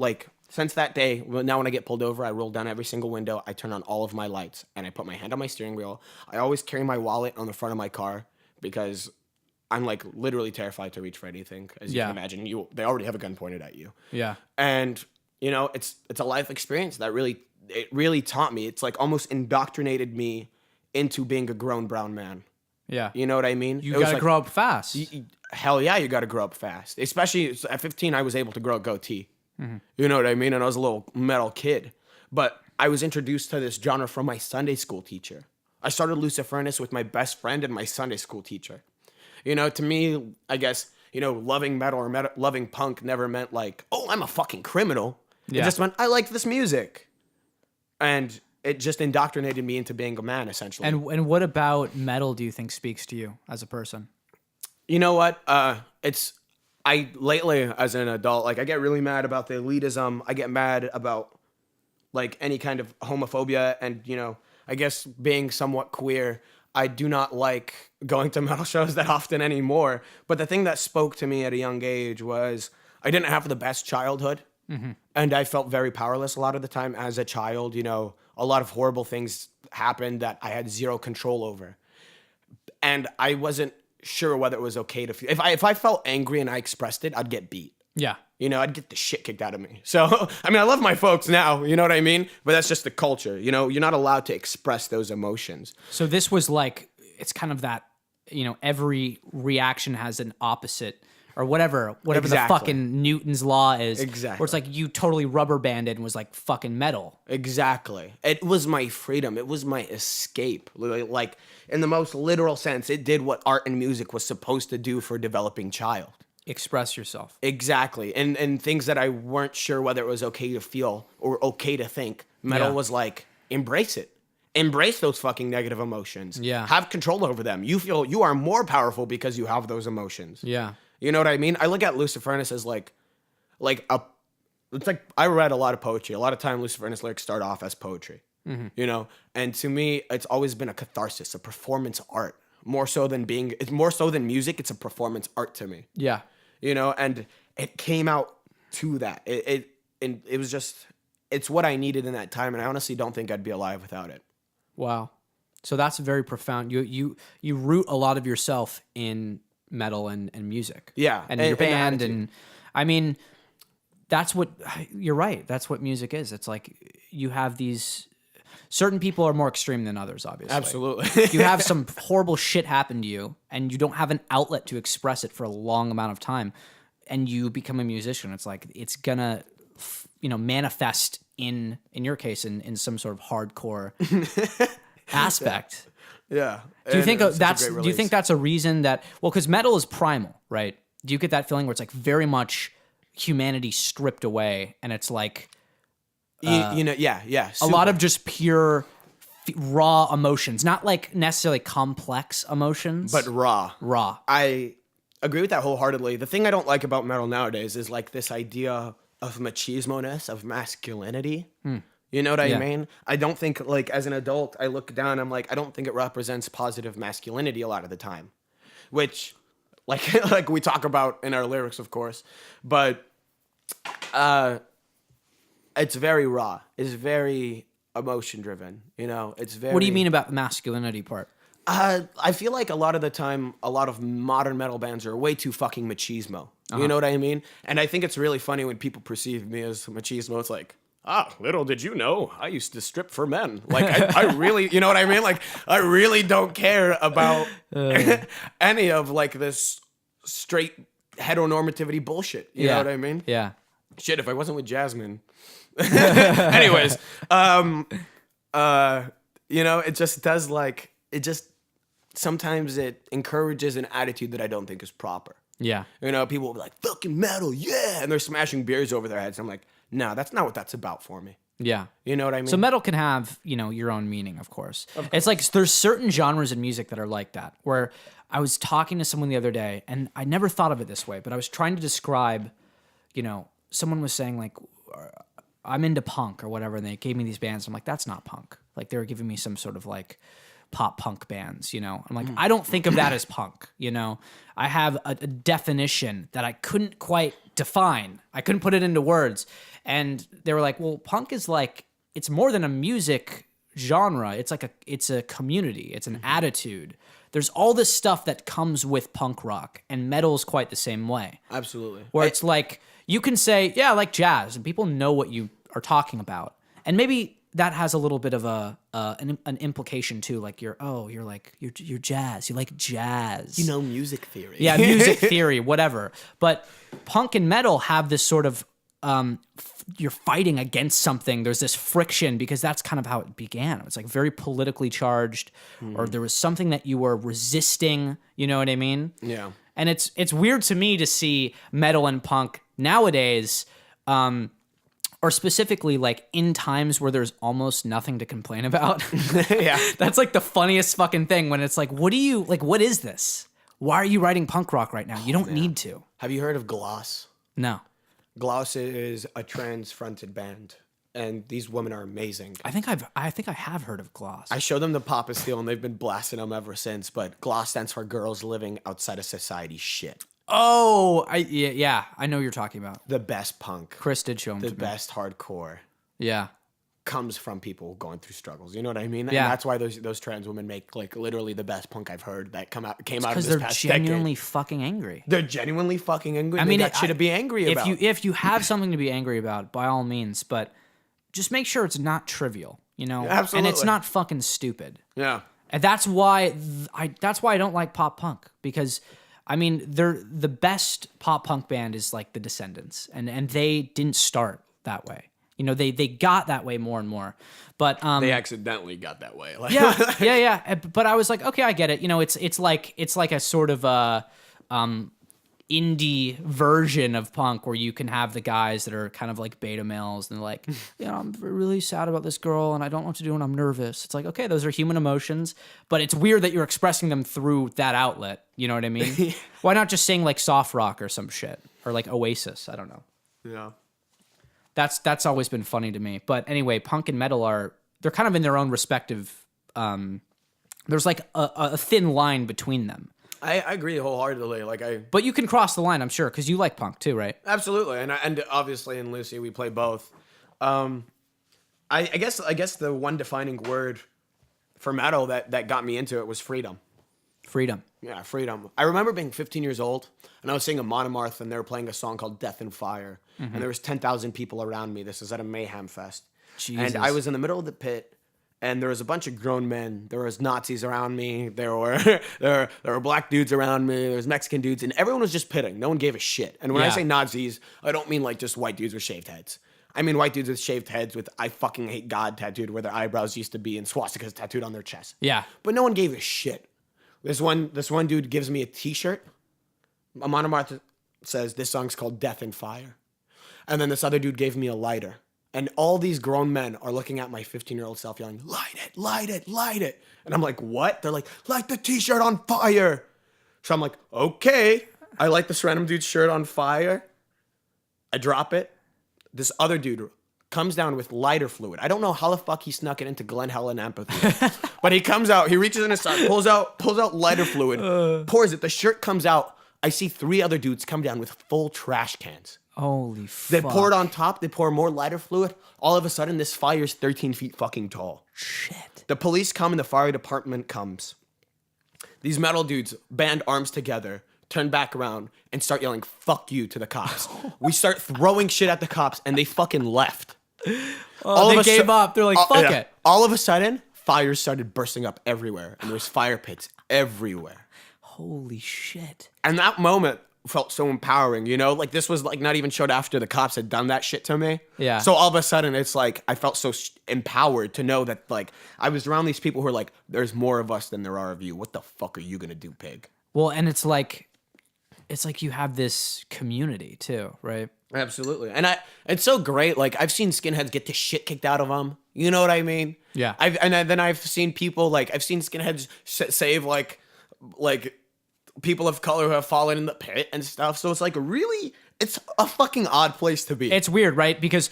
C: since that day, now when I get pulled over, I roll down every single window, I turn on all of my lights, and I put my hand on my steering wheel. I always carry my wallet on the front of my car because I'm literally terrified to reach for anything. As you can imagine, they already have a gun pointed at you.
B: Yeah.
C: And, it's a life experience that it really taught me. It's almost indoctrinated me into being a grown brown man.
B: Yeah.
C: You know what I mean?
B: You got to grow up fast.
C: Hell yeah, you got to grow up fast. Especially at 15, I was able to grow a goatee. Mm-hmm. You know what I mean? And I was a little metal kid. But I was introduced to this genre from my Sunday school teacher. I started Lucifurnace with my best friend and my Sunday school teacher. To me, I guess, loving metal or loving punk never meant oh, I'm a fucking criminal. Yeah. It just meant I like this music. And it just indoctrinated me into being a man, essentially.
B: And what about metal do you think speaks to you as a person?
C: You know what? Lately, as an adult, I get really mad about the elitism. I get mad about like any kind of homophobia, and I guess being somewhat queer, I do not like going to metal shows that often anymore. But the thing that spoke to me at a young age was I didn't have the best childhood. And I felt very powerless a lot of the time as a child. A lot of horrible things happened that I had zero control over. And I wasn't sure whether it was okay to feel. If I felt angry and I expressed it, I'd get beat.
B: Yeah.
C: I'd get the shit kicked out of me. So, I mean, I love my folks now, you know what I mean? But that's just the culture. You're not allowed to express those emotions.
B: So this was like, it's kind of that, every reaction has an opposite or whatever
C: Exactly.
B: the fucking Newton's law is.
C: Exactly.
B: Where it's like you totally rubber banded and was like fucking metal.
C: Exactly. It was my freedom. It was my escape. Like, in the most literal sense, it did what art and music was supposed to do for a developing child.
B: Express yourself.
C: Exactly. And things that I weren't sure whether it was okay to feel or okay to think. Metal was like, embrace it. Embrace those fucking negative emotions.
B: Yeah.
C: Have control over them. You feel you are more powerful because you have those emotions.
B: Yeah.
C: You know what I mean? I look at Lucifurnace as it's like I read a lot of poetry. A lot of time Lucifurnace lyrics start off as poetry. And to me, it's always been a catharsis, a performance art. More so than music, it's a performance art to me.
B: Yeah.
C: And it came out to that. It was just, it's what I needed in that time, and I honestly don't think I'd be alive without it.
B: Wow. So that's very profound. You root a lot of yourself in metal and music.
C: Yeah.
B: And your band.
C: attitude.
B: And I mean, that's what, you're right. That's what music is. It's like you have these, certain people are more extreme than others, obviously.
C: Absolutely.
B: You have some horrible shit happen to you and you don't have an outlet to express it for a long amount of time. And you become a musician. It's like, it's gonna, manifest in your case, in some sort of hardcore aspect.
C: Yeah.
B: Do you think that's a reason that, because metal is primal, right? Do you get that feeling where it's like very much humanity stripped away and it's like
C: Yeah.
B: a lot of just pure raw emotions, not like necessarily complex emotions,
C: but raw.
B: Raw.
C: I agree with that wholeheartedly. The thing I don't like about metal nowadays is like this idea of machismo-ness, of masculinity. You know what I mean? I don't think, like, as an adult, I look down, I'm like, I don't think it represents positive masculinity a lot of the time. Which, like we talk about in our lyrics, of course. But it's very raw. It's very emotion-driven, It's very...
B: What do you mean about the masculinity part?
C: I feel like a lot of the time, a lot of modern metal bands are way too fucking machismo. You know what I mean? And I think it's really funny when people perceive me as machismo. It's like, little did you know, I used to strip for men. Like, I really, you know what I mean? Like, I really don't care about any of, like, this straight heteronormativity bullshit. You know what I mean?
B: Yeah.
C: Shit, if I wasn't with Jasmine. Anyways, it just does, like, sometimes it encourages an attitude that I don't think is proper.
B: Yeah.
C: People will be like, fucking metal, yeah. And they're smashing beers over their heads. I'm like, no, that's not what that's about for me.
B: Yeah.
C: You know what I mean?
B: So metal can have, your own meaning, of course. It's like there's certain genres in music that are like that, where I was talking to someone the other day, and I never thought of it this way, but I was trying to describe, someone was saying, like, I'm into punk or whatever, and they gave me these bands. I'm like, that's not punk. Like, they were giving me some sort of, like, pop punk bands, I'm like, I don't think of that as punk, I have a definition that I couldn't quite define. I couldn't put it into words. And they were like, well, punk is like, it's more than a music genre. It's like it's a community. It's an attitude. There's all this stuff that comes with punk rock, and metal is quite the same way.
C: Absolutely.
B: Where it's like, you can say, yeah, I like jazz, and people know what you are talking about. And maybe that has a little bit of an implication too, like you're jazz, you like jazz,
C: music theory.
B: Yeah, music theory, whatever. But punk and metal have this sort of you're fighting against something. There's this friction because that's kind of how it began. It's like very politically charged, or there was something that you were resisting. You know what I mean?
C: Yeah.
B: And it's weird to me to see metal and punk nowadays. Or specifically, like, in times where there's almost nothing to complain about.
C: Yeah.
B: That's, like, the funniest fucking thing when it's like, what is this? Why are you writing punk rock right now? You don't need to.
C: Have you heard of Gloss?
B: No.
C: Gloss is a trans-fronted band. and these women are amazing.
B: I think I have heard of Gloss.
C: I show them the Papa Steel, and they've been blasting them ever since. But Gloss stands for girls living outside of society shit.
B: Oh, yeah, I know what you're talking about.
C: The best punk,
B: Chris did show them
C: the
B: to me.
C: best hardcore
B: Yeah.
C: comes from people going through struggles. You know what I mean?
B: Yeah.
C: And that's why those trans women make like literally the best punk I've heard that came out of
B: Because
C: this
B: they're
C: past
B: genuinely
C: decade.
B: fucking angry.
C: They're genuinely fucking angry.
B: I mean,
C: that shit to be angry about.
B: If you have something to be angry about, by all means, but just make sure it's not trivial, you know?
C: Absolutely.
B: And it's not fucking stupid.
C: Yeah.
B: And that's why I don't like pop punk, because I mean, the best pop punk band is like the Descendants, and they didn't start that way. You know, they got that way more and more. But
C: They accidentally got that way. Like,
B: yeah. But I was like, okay, I get it. You know, it's like a sort of indie version of punk where you can have the guys that are kind of like beta males and they're like, I'm really sad about this girl and I don't know what to do and I'm nervous. It's like, okay, those are human emotions, but it's weird that you're expressing them through that outlet. You know what I mean? Why not just sing like soft rock or some shit, or like Oasis? I don't know.
C: Yeah.
B: That's always been funny to me. But anyway, punk and metal they're kind of in their own respective. There's like a thin line between them.
C: I agree wholeheartedly.
B: But you can cross the line, I'm sure, because you like punk too, right?
C: Absolutely, and obviously in Lucy we play both. I guess the one defining word for metal that got me into it was freedom.
B: Freedom.
C: Yeah, freedom. I remember being 15 years old, and I was seeing a Monomarth, and they were playing a song called Death and Fire, and there was 10,000 people around me. This was at a Mayhem Fest.
B: Jesus.
C: And I was in the middle of the pit, and there was a bunch of grown men. There was Nazis around me. There were black dudes around me. There was Mexican dudes, and everyone was just pitting. No one gave a shit. And when I
B: Yeah.
C: say Nazis, I don't mean like just white dudes with shaved heads. I mean white dudes with shaved heads with "I fucking hate God" tattooed where their eyebrows used to be and swastikas tattooed on their chest.
B: Yeah.
C: But no one gave a shit. This one dude gives me a T-shirt. A Monomarth says this song's called Death and Fire. And then this other dude gave me a lighter. And all these grown men are looking at my 15-year-old self yelling, "Light it, light it, light it." And I'm like, what? They're like, "Light the T-shirt on fire." So I'm like, okay. I light this random dude's shirt on fire. I drop it. This other dude comes down with lighter fluid. I don't know how the fuck he snuck it into Glen Helen Amphitheater. But he comes out, he reaches in his side, pulls out lighter fluid, pours it. The shirt comes out. I see 3 other dudes come down with full trash cans.
B: Holy
C: They
B: fuck.
C: pour it on top. They pour more lighter fluid. All of a sudden, this fire's 13 feet fucking tall.
B: Shit.
C: The police come and the fire department comes. These metal dudes band arms together, turn back around, and start yelling, "Fuck you" to the cops. We start throwing shit at the cops, and they fucking left.
B: They gave up. They're like, fuck it.
C: All of a sudden, fires started bursting up everywhere, and there's fire pits everywhere.
B: Holy shit.
C: And that moment felt so empowering, you know? Like, this was, like, not even showed after the cops had done that shit to me.
B: Yeah.
C: So all of a sudden, it's like, I felt so empowered to know that, like, I was around these people who are like, there's more of us than there are of you. What the fuck are you gonna do, pig?
B: Well, and it's like you have this community too, right?
C: Absolutely. And it's so great. Like, I've seen skinheads get the shit kicked out of them. You know what I mean?
B: Yeah.
C: Then I've seen people, like, I've seen skinheads save, like people of color who have fallen in the pit and stuff. So it's like it's a fucking odd place to be.
B: It's weird, right? Because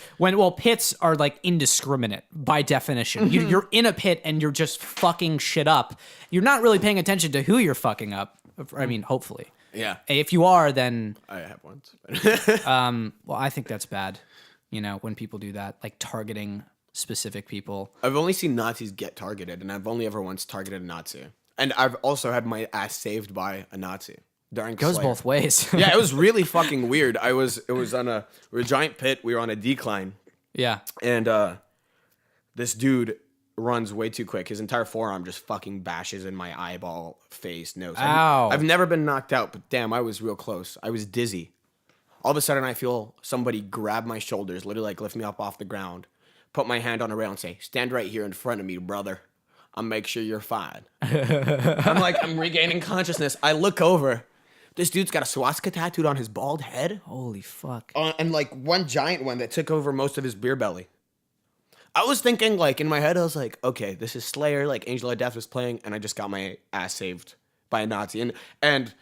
B: pits are like indiscriminate by definition.
C: Mm-hmm.
B: You're in a pit and you're just fucking shit up. You're not really paying attention to who you're fucking up. I mean, hopefully.
C: Yeah.
B: If you are, then
C: I have once.
B: well, I think that's bad. You know, when people do that, like targeting specific people.
C: I've only seen Nazis get targeted, and I've only ever once targeted a Nazi. And I've also had my ass saved by a Nazi during
B: Goes
C: Slayer.
B: both ways.
C: Yeah, it was really fucking weird. It was on we were a giant pit. We were on a decline,
B: Yeah.
C: and this dude runs way too quick. His entire forearm just fucking bashes in my eyeball, face, nose.
B: Ow.
C: I've never been knocked out, but damn, I was real close. I was dizzy. All of a sudden, I feel somebody grab my shoulders, literally like lift me up off the ground, put my hand on a rail and say, "Stand right here in front of me, brother. I'll make sure you're fine." I'm regaining consciousness. I look over. This dude's got a swastika tattooed on his bald head.
B: Holy fuck.
C: And like one giant one that took over most of his beer belly. I was thinking, like, in my head, I was like, okay, this is Slayer, like Angel of Death was playing, and I just got my ass saved by a Nazi. And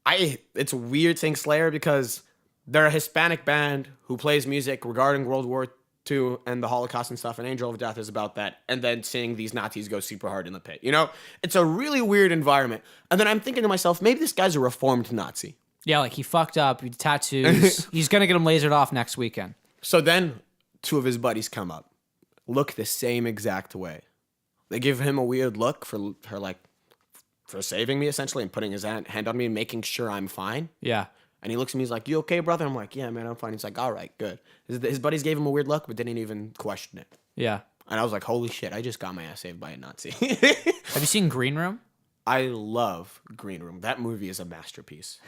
C: it's weird saying Slayer because they're a Hispanic band who plays music regarding World War and the Holocaust and stuff, and Angel of Death is about that, and then seeing these Nazis go super hard in the pit. You know, it's a really weird environment. And then I'm thinking to myself, maybe this guy's a reformed Nazi.
B: Yeah, like he fucked up. He tattoos. He's gonna get them lasered off next weekend.
C: So then 2 of his buddies come up, look the same exact way. They give him a weird look for saving me essentially and putting his hand on me and making sure I'm fine.
B: Yeah.
C: And he looks at me, he's like, "You okay, brother?" I'm like, "Yeah, man, I'm fine." He's like, "All right, good." His buddies gave him a weird look, but didn't even question it.
B: Yeah.
C: And I was like, "Holy shit, I just got my ass saved by a Nazi."
B: Have you seen Green Room?
C: I love Green Room. That movie is a masterpiece.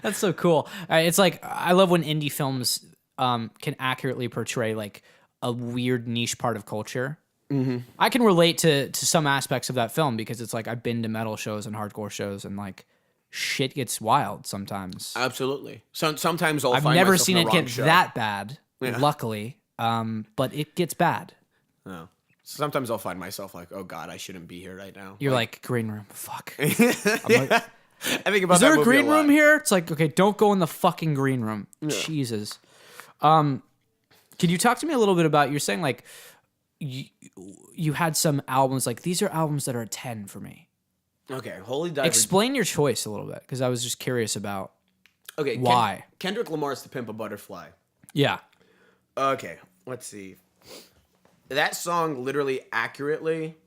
B: That's so cool. It's like I love when indie films can accurately portray like a weird niche part of culture. Mm-hmm. I can relate to some aspects of that film because it's like I've been to metal shows and hardcore shows and like shit gets wild sometimes.
C: Absolutely. Sometimes I've
B: never seen it get that bad, luckily, but it gets bad.
C: No. Sometimes I'll find myself like, oh God, I shouldn't be here right now.
B: You're like Green Room, fuck. I'm like,
C: I think about
B: is there
C: that
B: a
C: movie
B: green
C: lot.
B: room here? It's like, okay, don't go in the fucking green room. Yeah. Jesus. Can you talk to me a little bit about, you're saying like you had some albums, like these are albums that are a 10 for me.
C: Okay, Holy Diver.
B: Explain your choice a little bit, because I was just curious about
C: okay,
B: why.
C: Kendrick Lamar's To Pimp a Butterfly.
B: Yeah.
C: Okay, let's see. That song literally accurately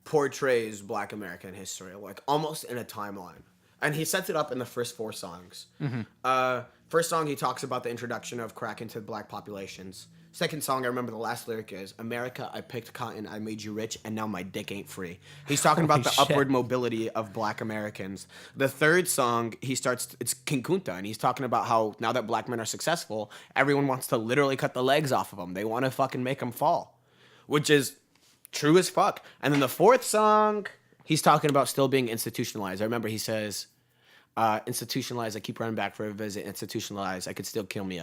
C: portrays Black American history, like almost in a timeline. And he sets it up in the first 4 songs. Mm-hmm. First song, he talks about the introduction of crack into Black populations. Second song, I remember the last lyric is, "America, I picked cotton, I made you rich, and now my dick ain't free." He's talking about the upward mobility of Black Americans. The third song, it's King Kunta, and he's talking about how now that Black men are successful, everyone wants to literally cut the legs off of them. They want to fucking make them fall, which is true as fuck. And then the fourth song, he's talking about still being institutionalized. I remember he says, "Institutionalized, I keep running back for a visit. Institutionalized, I could still kill me."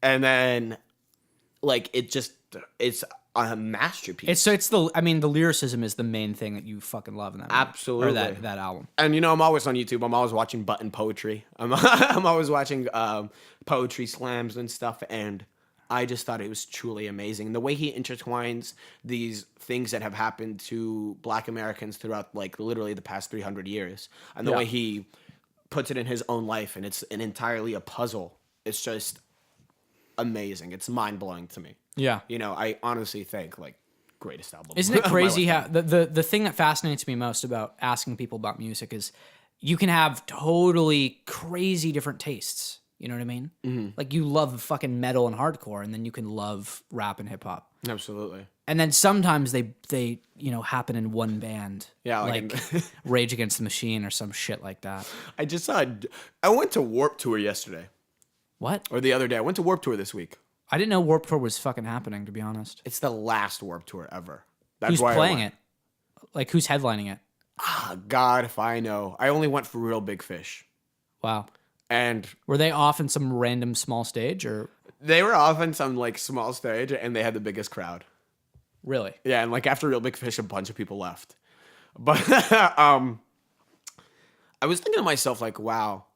C: And then, like, it's a masterpiece.
B: The lyricism is the main thing that you fucking love in that movie.
C: Absolutely.
B: Or that album.
C: And, you know, I'm always on YouTube. I'm always watching button poetry. I'm always watching poetry slams and stuff, and I just thought it was truly amazing. The way he intertwines these things that have happened to Black Americans throughout, like, literally the past 300 years, and the way he puts it in his own life, and it's entirely a puzzle. It's just amazing. It's mind-blowing to me.
B: Yeah.
C: You know, I honestly think, like, greatest album.
B: Isn't it crazy how the thing that fascinates me most about asking people about music is you can have totally crazy different tastes. You know what I mean? Mm-hmm. Like you love fucking metal and hardcore, and then you can love rap and hip hop.
C: Absolutely.
B: And then sometimes they happen in one band.
C: Yeah,
B: like Rage Against the Machine or some shit like that.
C: I went to Warped Tour yesterday.
B: What?
C: Or the other day. I went to Warped Tour this week.
B: I didn't know Warped Tour was fucking happening, to be honest.
C: It's the last Warped Tour ever. That's
B: who's
C: why
B: playing it? Like, who's headlining it?
C: Ah, God, if I know. I only went for Real Big Fish.
B: Wow.
C: And
B: were they off in some random small stage, or?
C: They were off in some, like, small stage, and they had the biggest crowd.
B: Really?
C: Yeah, and, like, after Real Big Fish, a bunch of people left. But, I was thinking to myself, like, wow.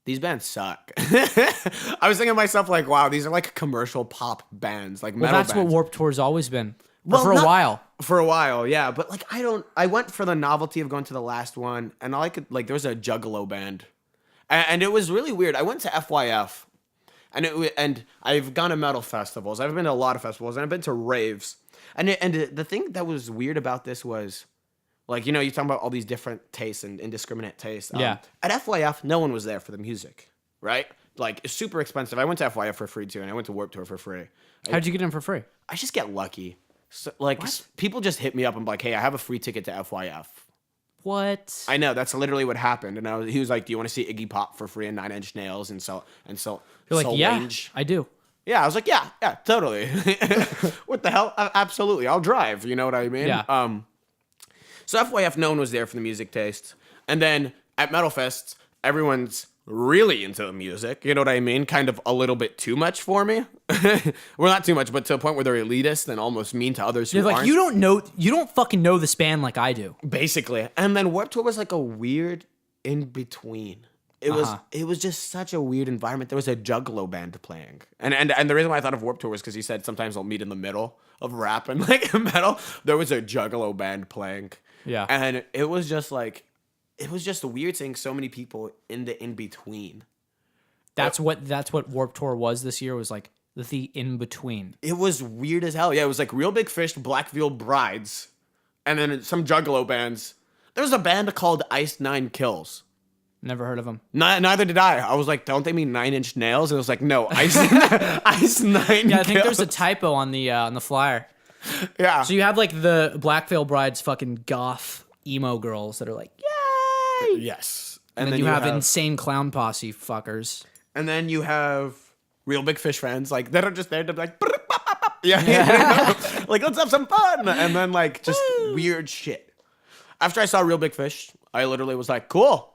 C: These bands suck. I was thinking to myself, like, wow, these are like commercial pop bands, like metal bands.
B: Well, that's what Warped Tour's always been. For a while.
C: For a while, yeah. But, like, I went for the novelty of going to the last one, and there was a Juggalo band. And it was really weird. I went to FYF, and I've gone to metal festivals. I've been to a lot of festivals, and I've been to raves. And the thing that was weird about this was, like, you know, you're talking about all these different tastes and indiscriminate tastes.
B: Yeah.
C: At FYF, no one was there for the music, right? Like, it's super expensive. I went to FYF for free, too, and I went to Warped Tour for free.
B: How'd you get in for free?
C: I just get lucky. So, like, people just hit me up and be like, hey, I have a free ticket to FYF.
B: What?
C: I know, that's literally what happened. And he was like, do you want to see Iggy Pop for free and 9 Inch Nails? And so
B: you're like, yeah,
C: Range?
B: I do.
C: Yeah, I was like, yeah, totally. What the hell? Absolutely. I'll drive. You know what I mean?
B: Yeah.
C: So FYF, no one was there for the music taste. And then at Metal Fests, everyone's really into the music. You know what I mean? Kind of a little bit too much for me. Well, not too much, but to a point where they're elitist and almost mean to others who
B: You're like,
C: aren't.
B: you don't fucking know this band like I do.
C: Basically. And then Warped Tour was like a weird in-between. it was just such a weird environment. There was a Juggalo band playing, and the reason why I thought of Warped Tour was because he said sometimes they'll meet in the middle of rap and like metal. There was a Juggalo band playing,
B: Yeah.
C: and it was just weird seeing so many people in the in between.
B: That's what Warped Tour was this year, was like the in between.
C: It was weird as hell. Yeah, it was like Real Big Fish, Black Veil Brides, and then some Juggalo bands. There was a band called Ice Nine Kills.
B: Never heard of them.
C: Neither did I. I was like, don't they mean 9 Inch Nails? And it was like, no, Ice Nine.
B: Yeah, I think there's a typo on the flyer.
C: Yeah.
B: So you have like the Black Veil Brides fucking goth emo girls that are like, yay!
C: Yes.
B: And then you have insane clown posse fuckers.
C: And then you have Real Big Fish fans like that are just there to be like, yeah, like let's have some fun, and then like just weird shit. After I saw Real Big Fish, I literally was like, cool.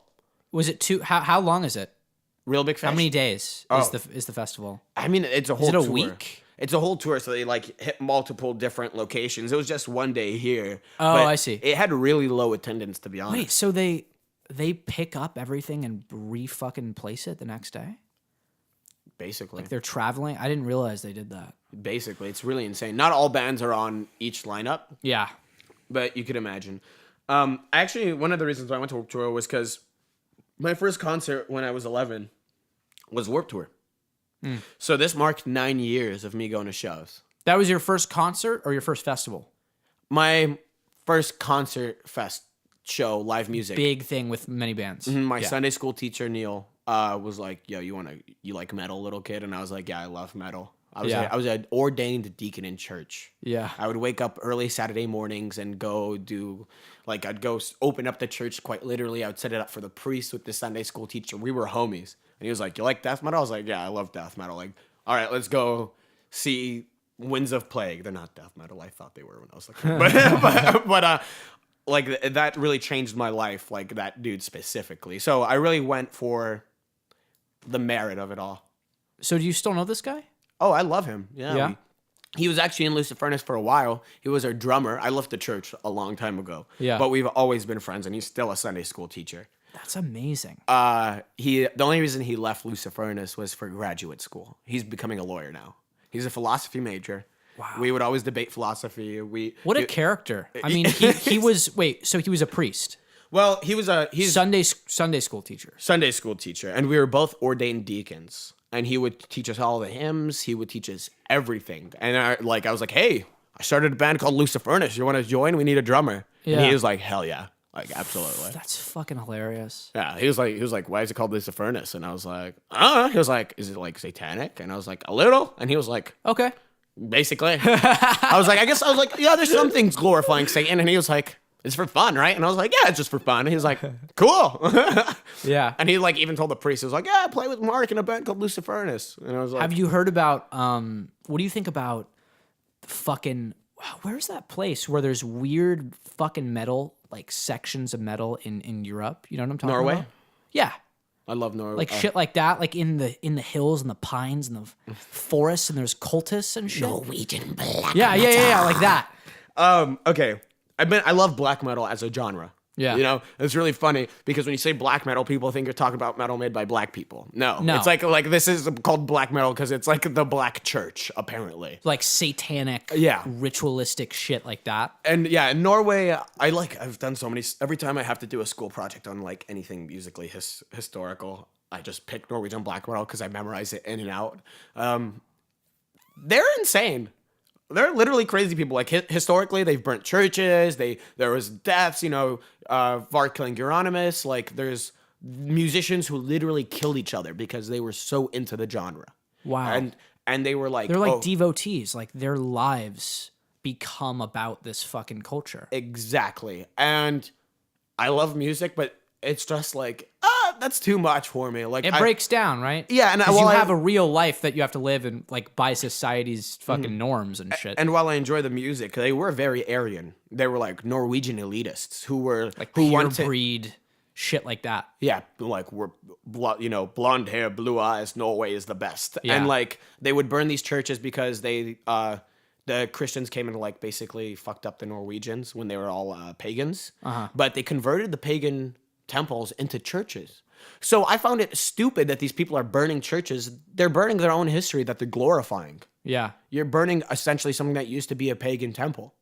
B: Was it how long is it?
C: Real Big Fish.
B: How many days is the festival?
C: I mean, it's a whole
B: Is it a
C: tour.
B: week?
C: It's a whole tour, so they like hit multiple different locations. It was just one day here.
B: Oh,
C: but
B: I see.
C: It had really low attendance, to be honest.
B: Wait, so they pick up everything and fucking place it the next day?
C: Basically.
B: They're traveling? I didn't realize they did that.
C: Basically, it's really insane. Not all bands are on each lineup,
B: Yeah.
C: but you could imagine. Actually, one of the reasons why I went to Warped Tour was because my first concert when I was 11 was Warped Tour. So this marked 9 years of me going to shows.
B: That was your first concert or your first festival?
C: My first concert fest show, live music.
B: Big thing with many bands.
C: My
B: Yeah.
C: Sunday school teacher, Neil, was like, yo, you like metal, little kid? And I was like, yeah, I love metal. I was an ordained deacon in church.
B: Yeah.
C: I would wake up early Saturday mornings and go do, like, I'd go open up the church quite literally. I would set it up for the priest with the Sunday school teacher. We were homies. And he was like, you like death metal? I was like, yeah, I love death metal. Like, all right, let's go see Winds of Plague. They're not death metal. I thought they were when I was like, but like, that really changed my life, like, that dude specifically. So I really went for the merit of it all.
B: So do you still know this guy?
C: Oh, I love him. Yeah.
B: Yeah?
C: He was actually in Lucifurnace for a while. He was our drummer. I left the church a long time ago.
B: Yeah.
C: But we've always been friends, and he's still a Sunday school teacher.
B: That's amazing.
C: The only reason he left Lucifurnace was for graduate school. He's becoming a lawyer now. He's a philosophy major.
B: Wow.
C: We would always debate philosophy.
B: What a character. I mean, he was, so he was a priest.
C: Well, he's
B: Sunday school teacher.
C: Sunday school teacher, and we were both ordained deacons. And he would teach us all the hymns. He would teach us everything. And I was like, hey, I started a band called Lucifurnace. You want to join? We need a drummer.
B: Yeah.
C: And he was like, hell yeah. Like, absolutely.
B: That's fucking hilarious.
C: Yeah. He was like, why is it called Lucifurnace? And I was like, I don't know. He was like, is it like satanic? And I was like, a little. And he was like,
B: Okay.
C: basically. I was like, yeah, there's some things glorifying Satan. And he was like, it's for fun, right? And I was like, yeah, it's just for fun. And he was like, cool.
B: Yeah.
C: And he like even told the priest, he was like, yeah, I play with Mark in a band called Lucifurnace. And I was like,
B: Have you heard about, what do you think about fucking, where's that place where there's weird fucking metal, like sections of metal in Europe? You know what I'm talking
C: Norway?
B: about? Yeah.
C: I love Norway.
B: Like shit like that, like in the hills and the pines and the forests, and there's cultists and shit.
C: Norwegian black.
B: Yeah, like that.
C: Okay. I love black metal as a genre.
B: Yeah.
C: You know, it's really funny because when you say black metal, people think you're talking about metal made by black people. No.
B: No.
C: It's like this is called black metal because it's like the black church, apparently.
B: Like satanic,
C: Yeah.
B: ritualistic shit like that.
C: And yeah, in Norway, I've done so many, every time I have to do a school project on like anything musically historical, I just pick Norwegian black metal because I memorize it in and out. They're insane. They're literally crazy people. Like historically, they've burnt churches. There was deaths. You know, Var killing Euronymous. Like there's musicians who literally killed each other because they were so into the genre.
B: Wow.
C: And they were like,
B: They're like devotees. Like their lives become about this fucking culture.
C: Exactly. And I love music, but it's just like, that's too much for me. Like
B: It breaks down, right?
C: Yeah, and
B: 'Cause
C: while
B: you
C: I
B: have a real life that you have to live and like by society's fucking norms and shit.
C: And while I enjoy the music, they were very Aryan. They were like Norwegian elitists who were
B: like
C: who
B: pure
C: wanted,
B: breed shit like that.
C: yeah, like we're blonde hair, blue eyes. Norway is the best.
B: Yeah.
C: And like they would burn these churches because the Christians came and like basically fucked up the Norwegians when they were all pagans. But they converted the pagan temples into churches. So I found it stupid that these people are burning churches. They're burning their own history that they're glorifying.
B: Yeah.
C: You're burning essentially something that used to be a pagan temple.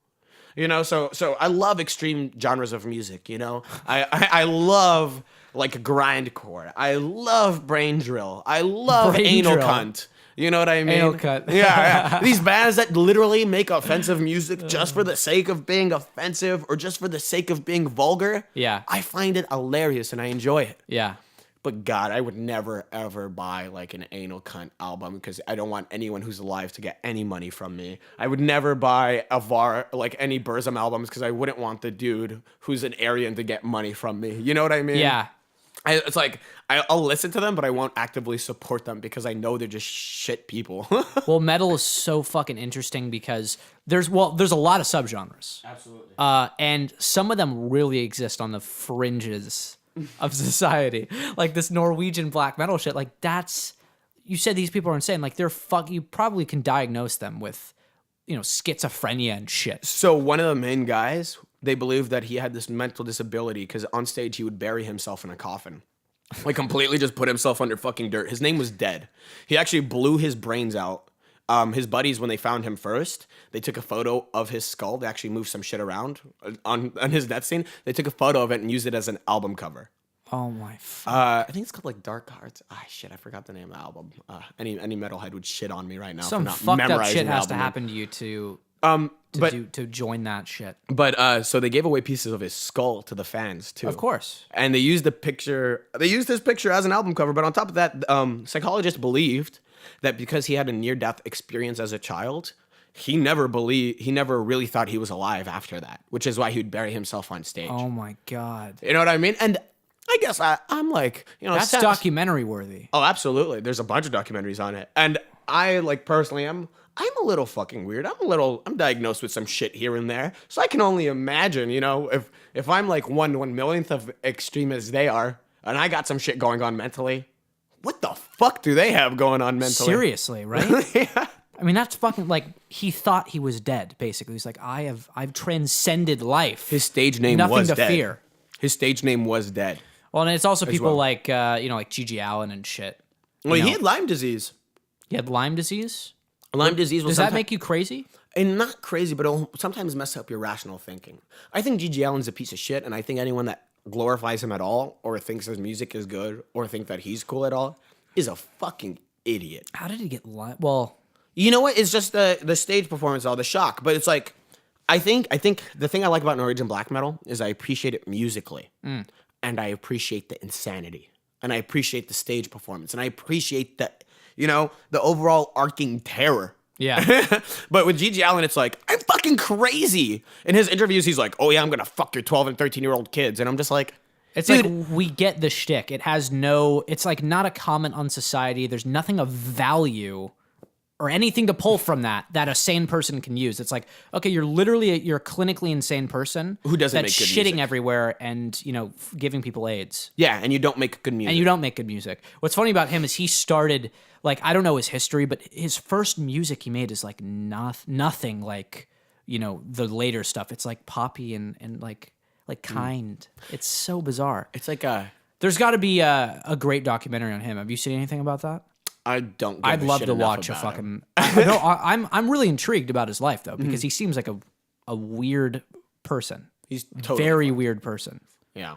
C: You know, so I love extreme genres of music, you know? I love like grindcore. I love brain drill. I love
B: Brain
C: anal
B: drill.
C: cunt. You know what I mean?
B: Anal cunt.
C: Yeah. These bands that literally make offensive music just for the sake of being offensive or just for the sake of being vulgar.
B: Yeah.
C: I find it hilarious and I enjoy it.
B: Yeah.
C: But God, I would never ever buy like an anal cunt album because I don't want anyone who's alive to get any money from me. I would never buy any Burzum albums because I wouldn't want the dude who's an Aryan to get money from me. You know what I mean?
B: Yeah.
C: It's like I'll listen to them, but I won't actively support them because I know they're just shit people.
B: Well, metal is so fucking interesting because there's a lot of subgenres.
C: Absolutely.
B: And some of them really exist on the fringes of society. Like this Norwegian black metal shit. Like you said these people are insane. Like you probably can diagnose them with, schizophrenia and shit.
C: So one of the main guys, they believed that he had this mental disability because on stage he would bury himself in a coffin. Like completely just put himself under fucking dirt. His name was Dead. He actually blew his brains out. His buddies, when they found him first, they took a photo of his skull. They actually moved some shit around on his death scene. They took a photo of it and used it as an album cover.
B: Oh my fuck.
C: I think it's called like Dark Hearts. Shit, I forgot the name of the album. Any metalhead would shit on me right now
B: Some
C: for not
B: fucked up
C: memorizing
B: shit
C: the
B: has to
C: album name.
B: happen to you to join that shit.
C: But so they gave away pieces of his skull to the fans too.
B: Of course.
C: And they used the picture. They used his picture as an album cover. But on top of that, psychologists believed that because he had a near-death experience as a child, he never really thought he was alive after that, which is why he would bury himself on stage.
B: Oh my God.
C: You know what I mean? And I guess I'm like,
B: That's documentary worthy.
C: Oh, absolutely. There's a bunch of documentaries on it. And I personally, I'm a little fucking weird. I'm diagnosed with some shit here and there. So I can only imagine, if I'm like 1/1,000,000th of extreme as they are, and I got some shit going on mentally, what the fuck do they have going on mentally?
B: Seriously, right?
C: Yeah.
B: I mean, that's fucking like he thought he was dead. Basically, he's like, I've transcended life.
C: His stage name
B: Nothing
C: was
B: to
C: Dead.
B: fear.
C: His stage name was Dead.
B: Well, and it's also people
C: well.
B: like like Gigi Allen and shit.
C: Well, he had Lyme disease.
B: He had Lyme disease.
C: Lyme disease was
B: Does that make you crazy?
C: And not crazy, but it'll sometimes mess up your rational thinking. I think Gigi Allen's a piece of shit, and I think anyone that glorifies him at all, or thinks his music is good, or think that he's cool at all, is a fucking idiot.
B: How did he get Lyme? Well,
C: You know what? It's just the stage performance, all the shock. But it's like, I think the thing I like about Norwegian black metal is I appreciate it musically, and I appreciate the insanity, and I appreciate the stage performance, and I appreciate the overall arcing terror.
B: yeah.
C: But with Gigi Allen, it's like, I'm fucking crazy. In his interviews, he's like, oh yeah, I'm gonna fuck your 12 and 13-year-old kids, and I'm just like,
B: It's
C: dude,
B: like we get the shtick. It's like not a comment on society. There's nothing of value or anything to pull from that a sane person can use. It's like, okay, you're a clinically insane person
C: Who doesn't
B: that's
C: make good
B: shitting
C: music.
B: everywhere and, giving people AIDS.
C: yeah, and you don't make good music.
B: And you don't make good music. What's funny about him is he started, like, I don't know his history, but his first music he made is like nothing like, the later stuff. It's like poppy and like kind. It's so bizarre.
C: It's like
B: There's got to be a great documentary on him. Have you seen anything about that?
C: I don't. Give
B: I'd
C: a
B: love
C: shit
B: to
C: enough
B: watch a
C: about him.
B: fucking. No, I'm really intrigued about his life though because he seems like a weird person.
C: He's totally
B: Very weird person.
C: Yeah.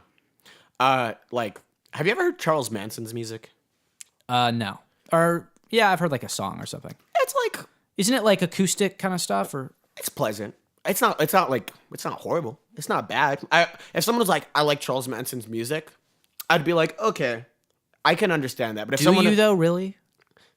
C: Like, have you ever heard Charles Manson's music?
B: No. Or yeah, I've heard like a song or something.
C: It's like,
B: Isn't it like acoustic kind of stuff or?
C: it's pleasant. It's not horrible. It's not bad. If someone was like, I like Charles Manson's music, I'd be like, okay, I can understand that. But if
B: Do
C: someone,
B: you though? Really?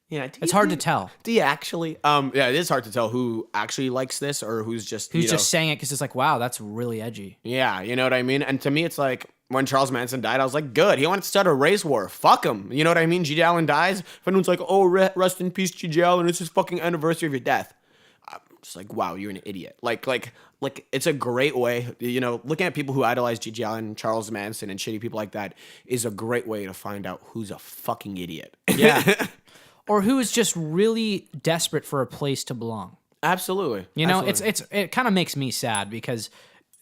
C: yeah,
B: It's hard to tell.
C: Do you actually? Yeah, it is hard to tell who actually likes this or who's just
B: Who's just saying it because it's like, wow, that's really edgy.
C: Yeah, you know what I mean? And to me, it's like, when Charles Manson died, I was like, good. He wanted to start a race war. Fuck him. You know what I mean? Gigi Allen dies. If anyone's like, oh, rest in peace, Gigi Allen. It's his fucking anniversary of your death. I'm just like, wow, you're an idiot. Like, it's a great way, looking at people who idolize Gigi Allen, Charles Manson, and shitty people like that is a great way to find out who's a fucking idiot.
B: Yeah. Or who is just really desperate for a place to belong.
C: Absolutely.
B: You know,
C: Absolutely.
B: it kind of makes me sad because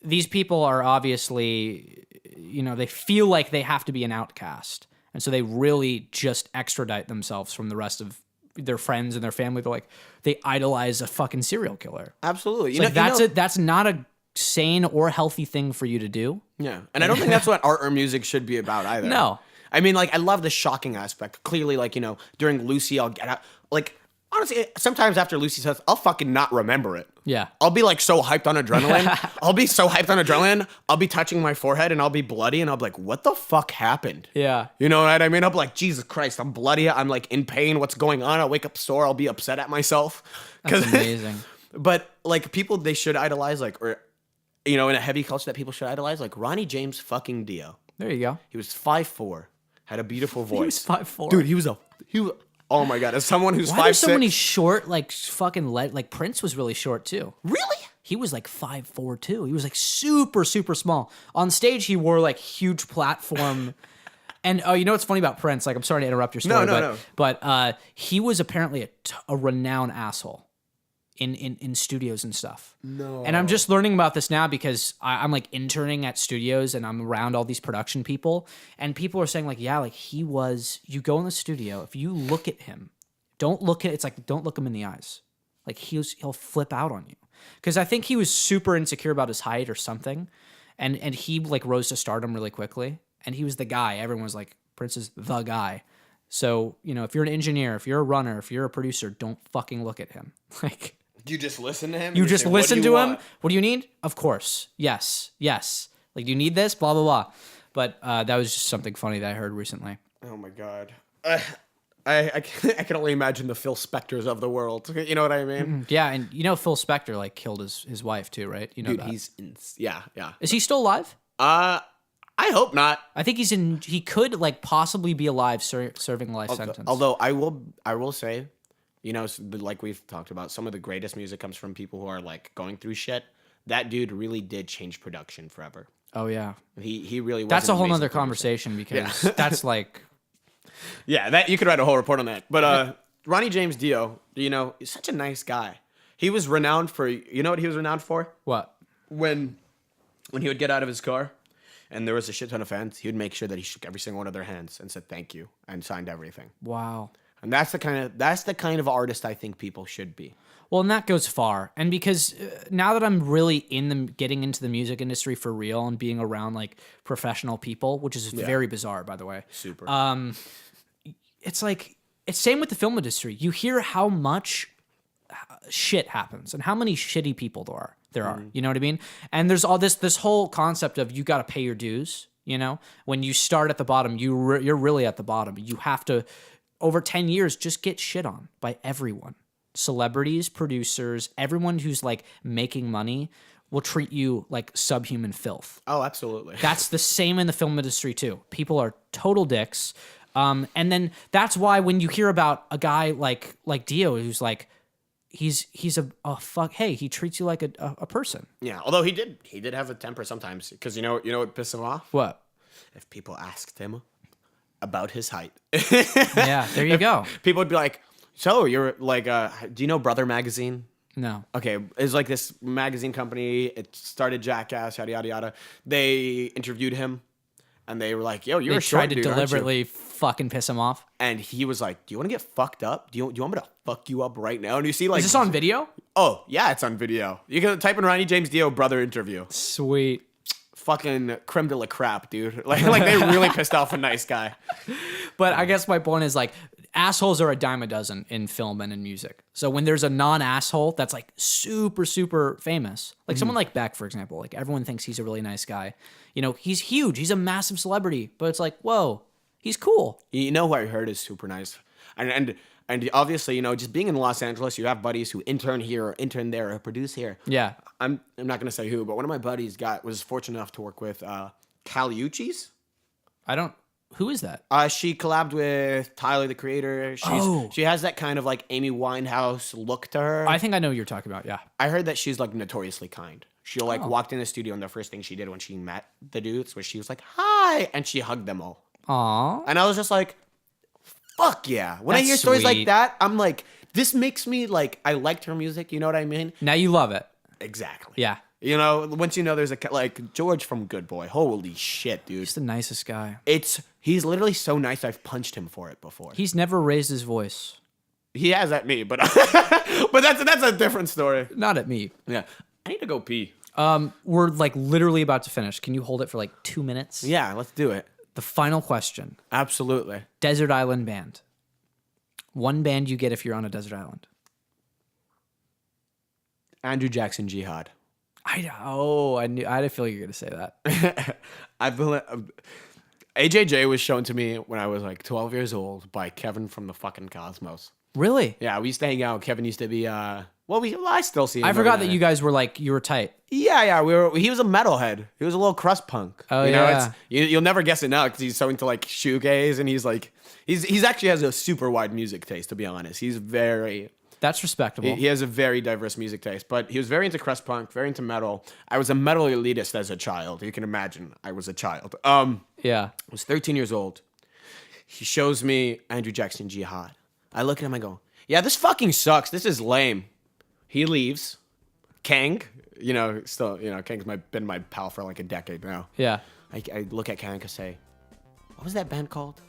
B: these people are obviously, they feel like they have to be an outcast. And so they really just extradite themselves from the rest of their friends and their family. They're like, they idolize a fucking serial killer.
C: Absolutely.
B: That's not a sane or healthy thing for you to do.
C: Yeah. And I don't think that's what art or music should be about either.
B: No.
C: I mean, like, I love the shocking aspect. Clearly, like, during Lucy, I'll get out. Like, honestly, sometimes after Lucy says, I'll fucking not remember it.
B: Yeah.
C: I'll be like so hyped on adrenaline. I'll be touching my forehead and I'll be bloody and I'll be like, what the fuck happened?
B: Yeah.
C: You know what I mean? I'll be like, Jesus Christ, I'm bloody. I'm like in pain. What's going on? I'll wake up sore. I'll be upset at myself.
B: That's amazing.
C: But like people, they should idolize in a heavy culture that people should idolize, like Ronnie James fucking Dio.
B: There you go.
C: He was 5'4", had a beautiful voice.
B: He was 5'4".
C: Dude, he was oh my God, as someone who's 5'6".
B: Why are so many short, like fucking like Prince was really short too.
C: Really?
B: He was like 5'4" too. He was like super, super small. On stage, he wore like huge platform. And you know what's funny about Prince? Like, I'm sorry to interrupt your story,
C: No.
B: But he was apparently a renowned asshole in studios and stuff.
C: No.
B: And I'm just learning about this now because I'm like interning at studios and I'm around all these production people. And people are saying like, yeah, like you go in the studio, if you look at him, don't look him in the eyes. Like he'll flip out on you. Because I think he was super insecure about his height or something. And he like rose to stardom really quickly. And he was the guy. Everyone was like, Prince is the guy. So, if you're an engineer, if you're a runner, if you're a producer, don't fucking look at him. Like,
C: you just listen to him?
B: you just listen to him?
C: Want?
B: What do you need? Of course. Yes. Like, do you need this? Blah, blah, blah. But that was just something funny that I heard recently.
C: Oh my God. I can only imagine the Phil Spectors of the world. You know what I mean?
B: Yeah, and Phil Spector like killed his wife too, right? You know
C: Dude,
B: that.
C: yeah.
B: Is he still alive?
C: I hope not.
B: I think he could like possibly be alive serving a life sentence.
C: Although I will say, like we've talked about, some of the greatest music comes from people who are like going through shit. That dude really did change production forever.
B: Oh yeah.
C: He really was.
B: That's
C: an
B: a whole
C: amazing
B: nother
C: producer.
B: conversation because that's like
C: Yeah, that you could write a whole report on that. But Ronnie James Dio, is such a nice guy. He was renowned for, what he was renowned for?
B: what?
C: When he would get out of his car and there was a shit ton of fans, he would make sure that he shook every single one of their hands and said thank you and signed everything.
B: Wow.
C: And that's the kind of artist I think people should be.
B: Well, and that goes far. And because now that I'm really getting into the music industry for real and being around like professional people, which is very bizarre, by the way.
C: Super.
B: It's like, it's same with the film industry. You hear how much shit happens and how many shitty people there are. You know what I mean? And there's all this whole concept of you got to pay your dues. When you start at the bottom, you're really at the bottom. You have to, over 10 years, just get shit on by everyone. Celebrities, producers, everyone who's like making money will treat you like subhuman filth.
C: Oh, absolutely.
B: That's the same in the film industry too. People are total dicks. And then that's why when you hear about a guy like Dio, who's like, he's a fuck. Hey, he treats you like a person.
C: Yeah. Although he did have a temper sometimes, because you know what pissed him off?
B: What?
C: If people asked him about his height.
B: Yeah. There you go.
C: People would be like, so you're like, do you know Brother Magazine?
B: No.
C: Okay, it's like this magazine company. It started Jackass, yada yada yada. They interviewed him, and they were like, "Yo, you're a short dude,
B: tried to
C: aren't you?"
B: deliberately fucking piss him off.
C: And he was like, "Do you want to get fucked up? Do you want me to fuck you up right now?" And you see, like,
B: Is this on video?
C: Oh yeah, it's on video. You can type in Ronnie James Dio brother interview.
B: Sweet.
C: Fucking creme de la crap, dude. Like they really pissed off a nice guy.
B: But I guess my point is like, assholes are a dime a dozen in film and in music. So when there's a non-asshole that's like super, super famous, like someone like Beck, for example, like everyone thinks he's a really nice guy. He's huge. He's a massive celebrity, but it's like, whoa, he's cool.
C: You know who I heard is super nice, and obviously, just being in Los Angeles, you have buddies who intern here or intern there or produce here.
B: Yeah.
C: I'm not gonna say who, but one of my buddies was fortunate enough to work with Caliucci's.
B: Who is that?
C: She collabed with Tyler, the Creator. She has that kind of like Amy Winehouse look to her.
B: I think I know what you're talking about. Yeah.
C: I heard that she's like notoriously kind. She walked in the studio and the first thing she did when she met the dudes was she was like, "Hi," and she hugged them all.
B: Aww.
C: And I was just like, fuck yeah. When I
B: That's
C: hear stories
B: sweet.
C: like that, I'm like, this makes me like, I liked her music. You know what I mean?
B: Now you love it.
C: Exactly.
B: Yeah.
C: You know, once you know there's like George from Good Boy. Holy shit, dude.
B: He's the nicest guy.
C: He's literally so nice. I've punched him for it before.
B: He's never raised his voice.
C: He has at me, but but that's a different story.
B: Not at me.
C: Yeah. I need to go pee.
B: We're like literally about to finish. Can you hold it for like 2 minutes?
C: Yeah, let's do it.
B: The final question.
C: Absolutely.
B: Desert island band. One band you get if you're on a desert island.
C: Andrew Jackson Jihad.
B: I knew. I had a feeling you were gonna say that.
C: I've been. AJJ was shown to me when I was like 12 years old by Kevin from the fucking Cosmos.
B: Really?
C: Yeah, we used to hang out. Kevin used to be. I still see him.
B: I forgot that you guys were like you were tight.
C: Yeah. He was a metalhead. He was a little crust punk.
B: Oh,
C: you know,
B: yeah.
C: You'll never guess it now because he's so into like shoegaze and he's like he's actually has a super wide music taste. To be honest, he's very.
B: That's respectable.
C: He has a very diverse music taste, but he was very into crust punk, very into metal. I was a metal elitist as a child. You can imagine I was a child.
B: Yeah.
C: I was 13 years old. He shows me Andrew Jackson Jihad. I look at him, I go, yeah, this fucking sucks. This is lame. He leaves. Kang, Kang's been my pal for like a decade now.
B: Yeah.
C: I look at Kang and say, what was that band called?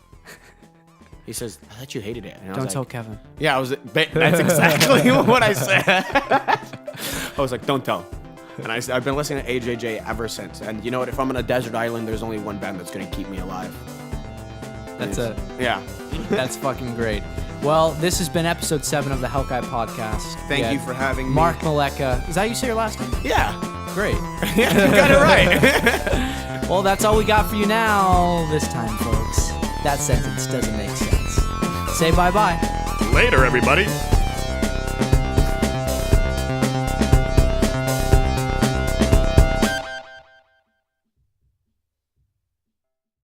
C: He says, I thought you hated it. And I was
B: Don't
C: like,
B: tell Kevin.
C: Yeah, that's exactly what I said. I was like, don't tell. And I've been listening to AJJ ever since. And you know what? If I'm on a desert island, there's only one band that's going to keep me alive.
B: That's it.
C: Yeah.
B: That's fucking great. Well, this has been episode 7 of the Hellkite podcast.
C: Thank you for having me.
B: Mark Maleka. Is that how you say your last name?
C: Yeah.
B: Great.
C: Yeah, you got it right.
B: Well, that's all we got for you now this time, folks. That sentence doesn't make sense. Say bye-bye.
A: Later, everybody.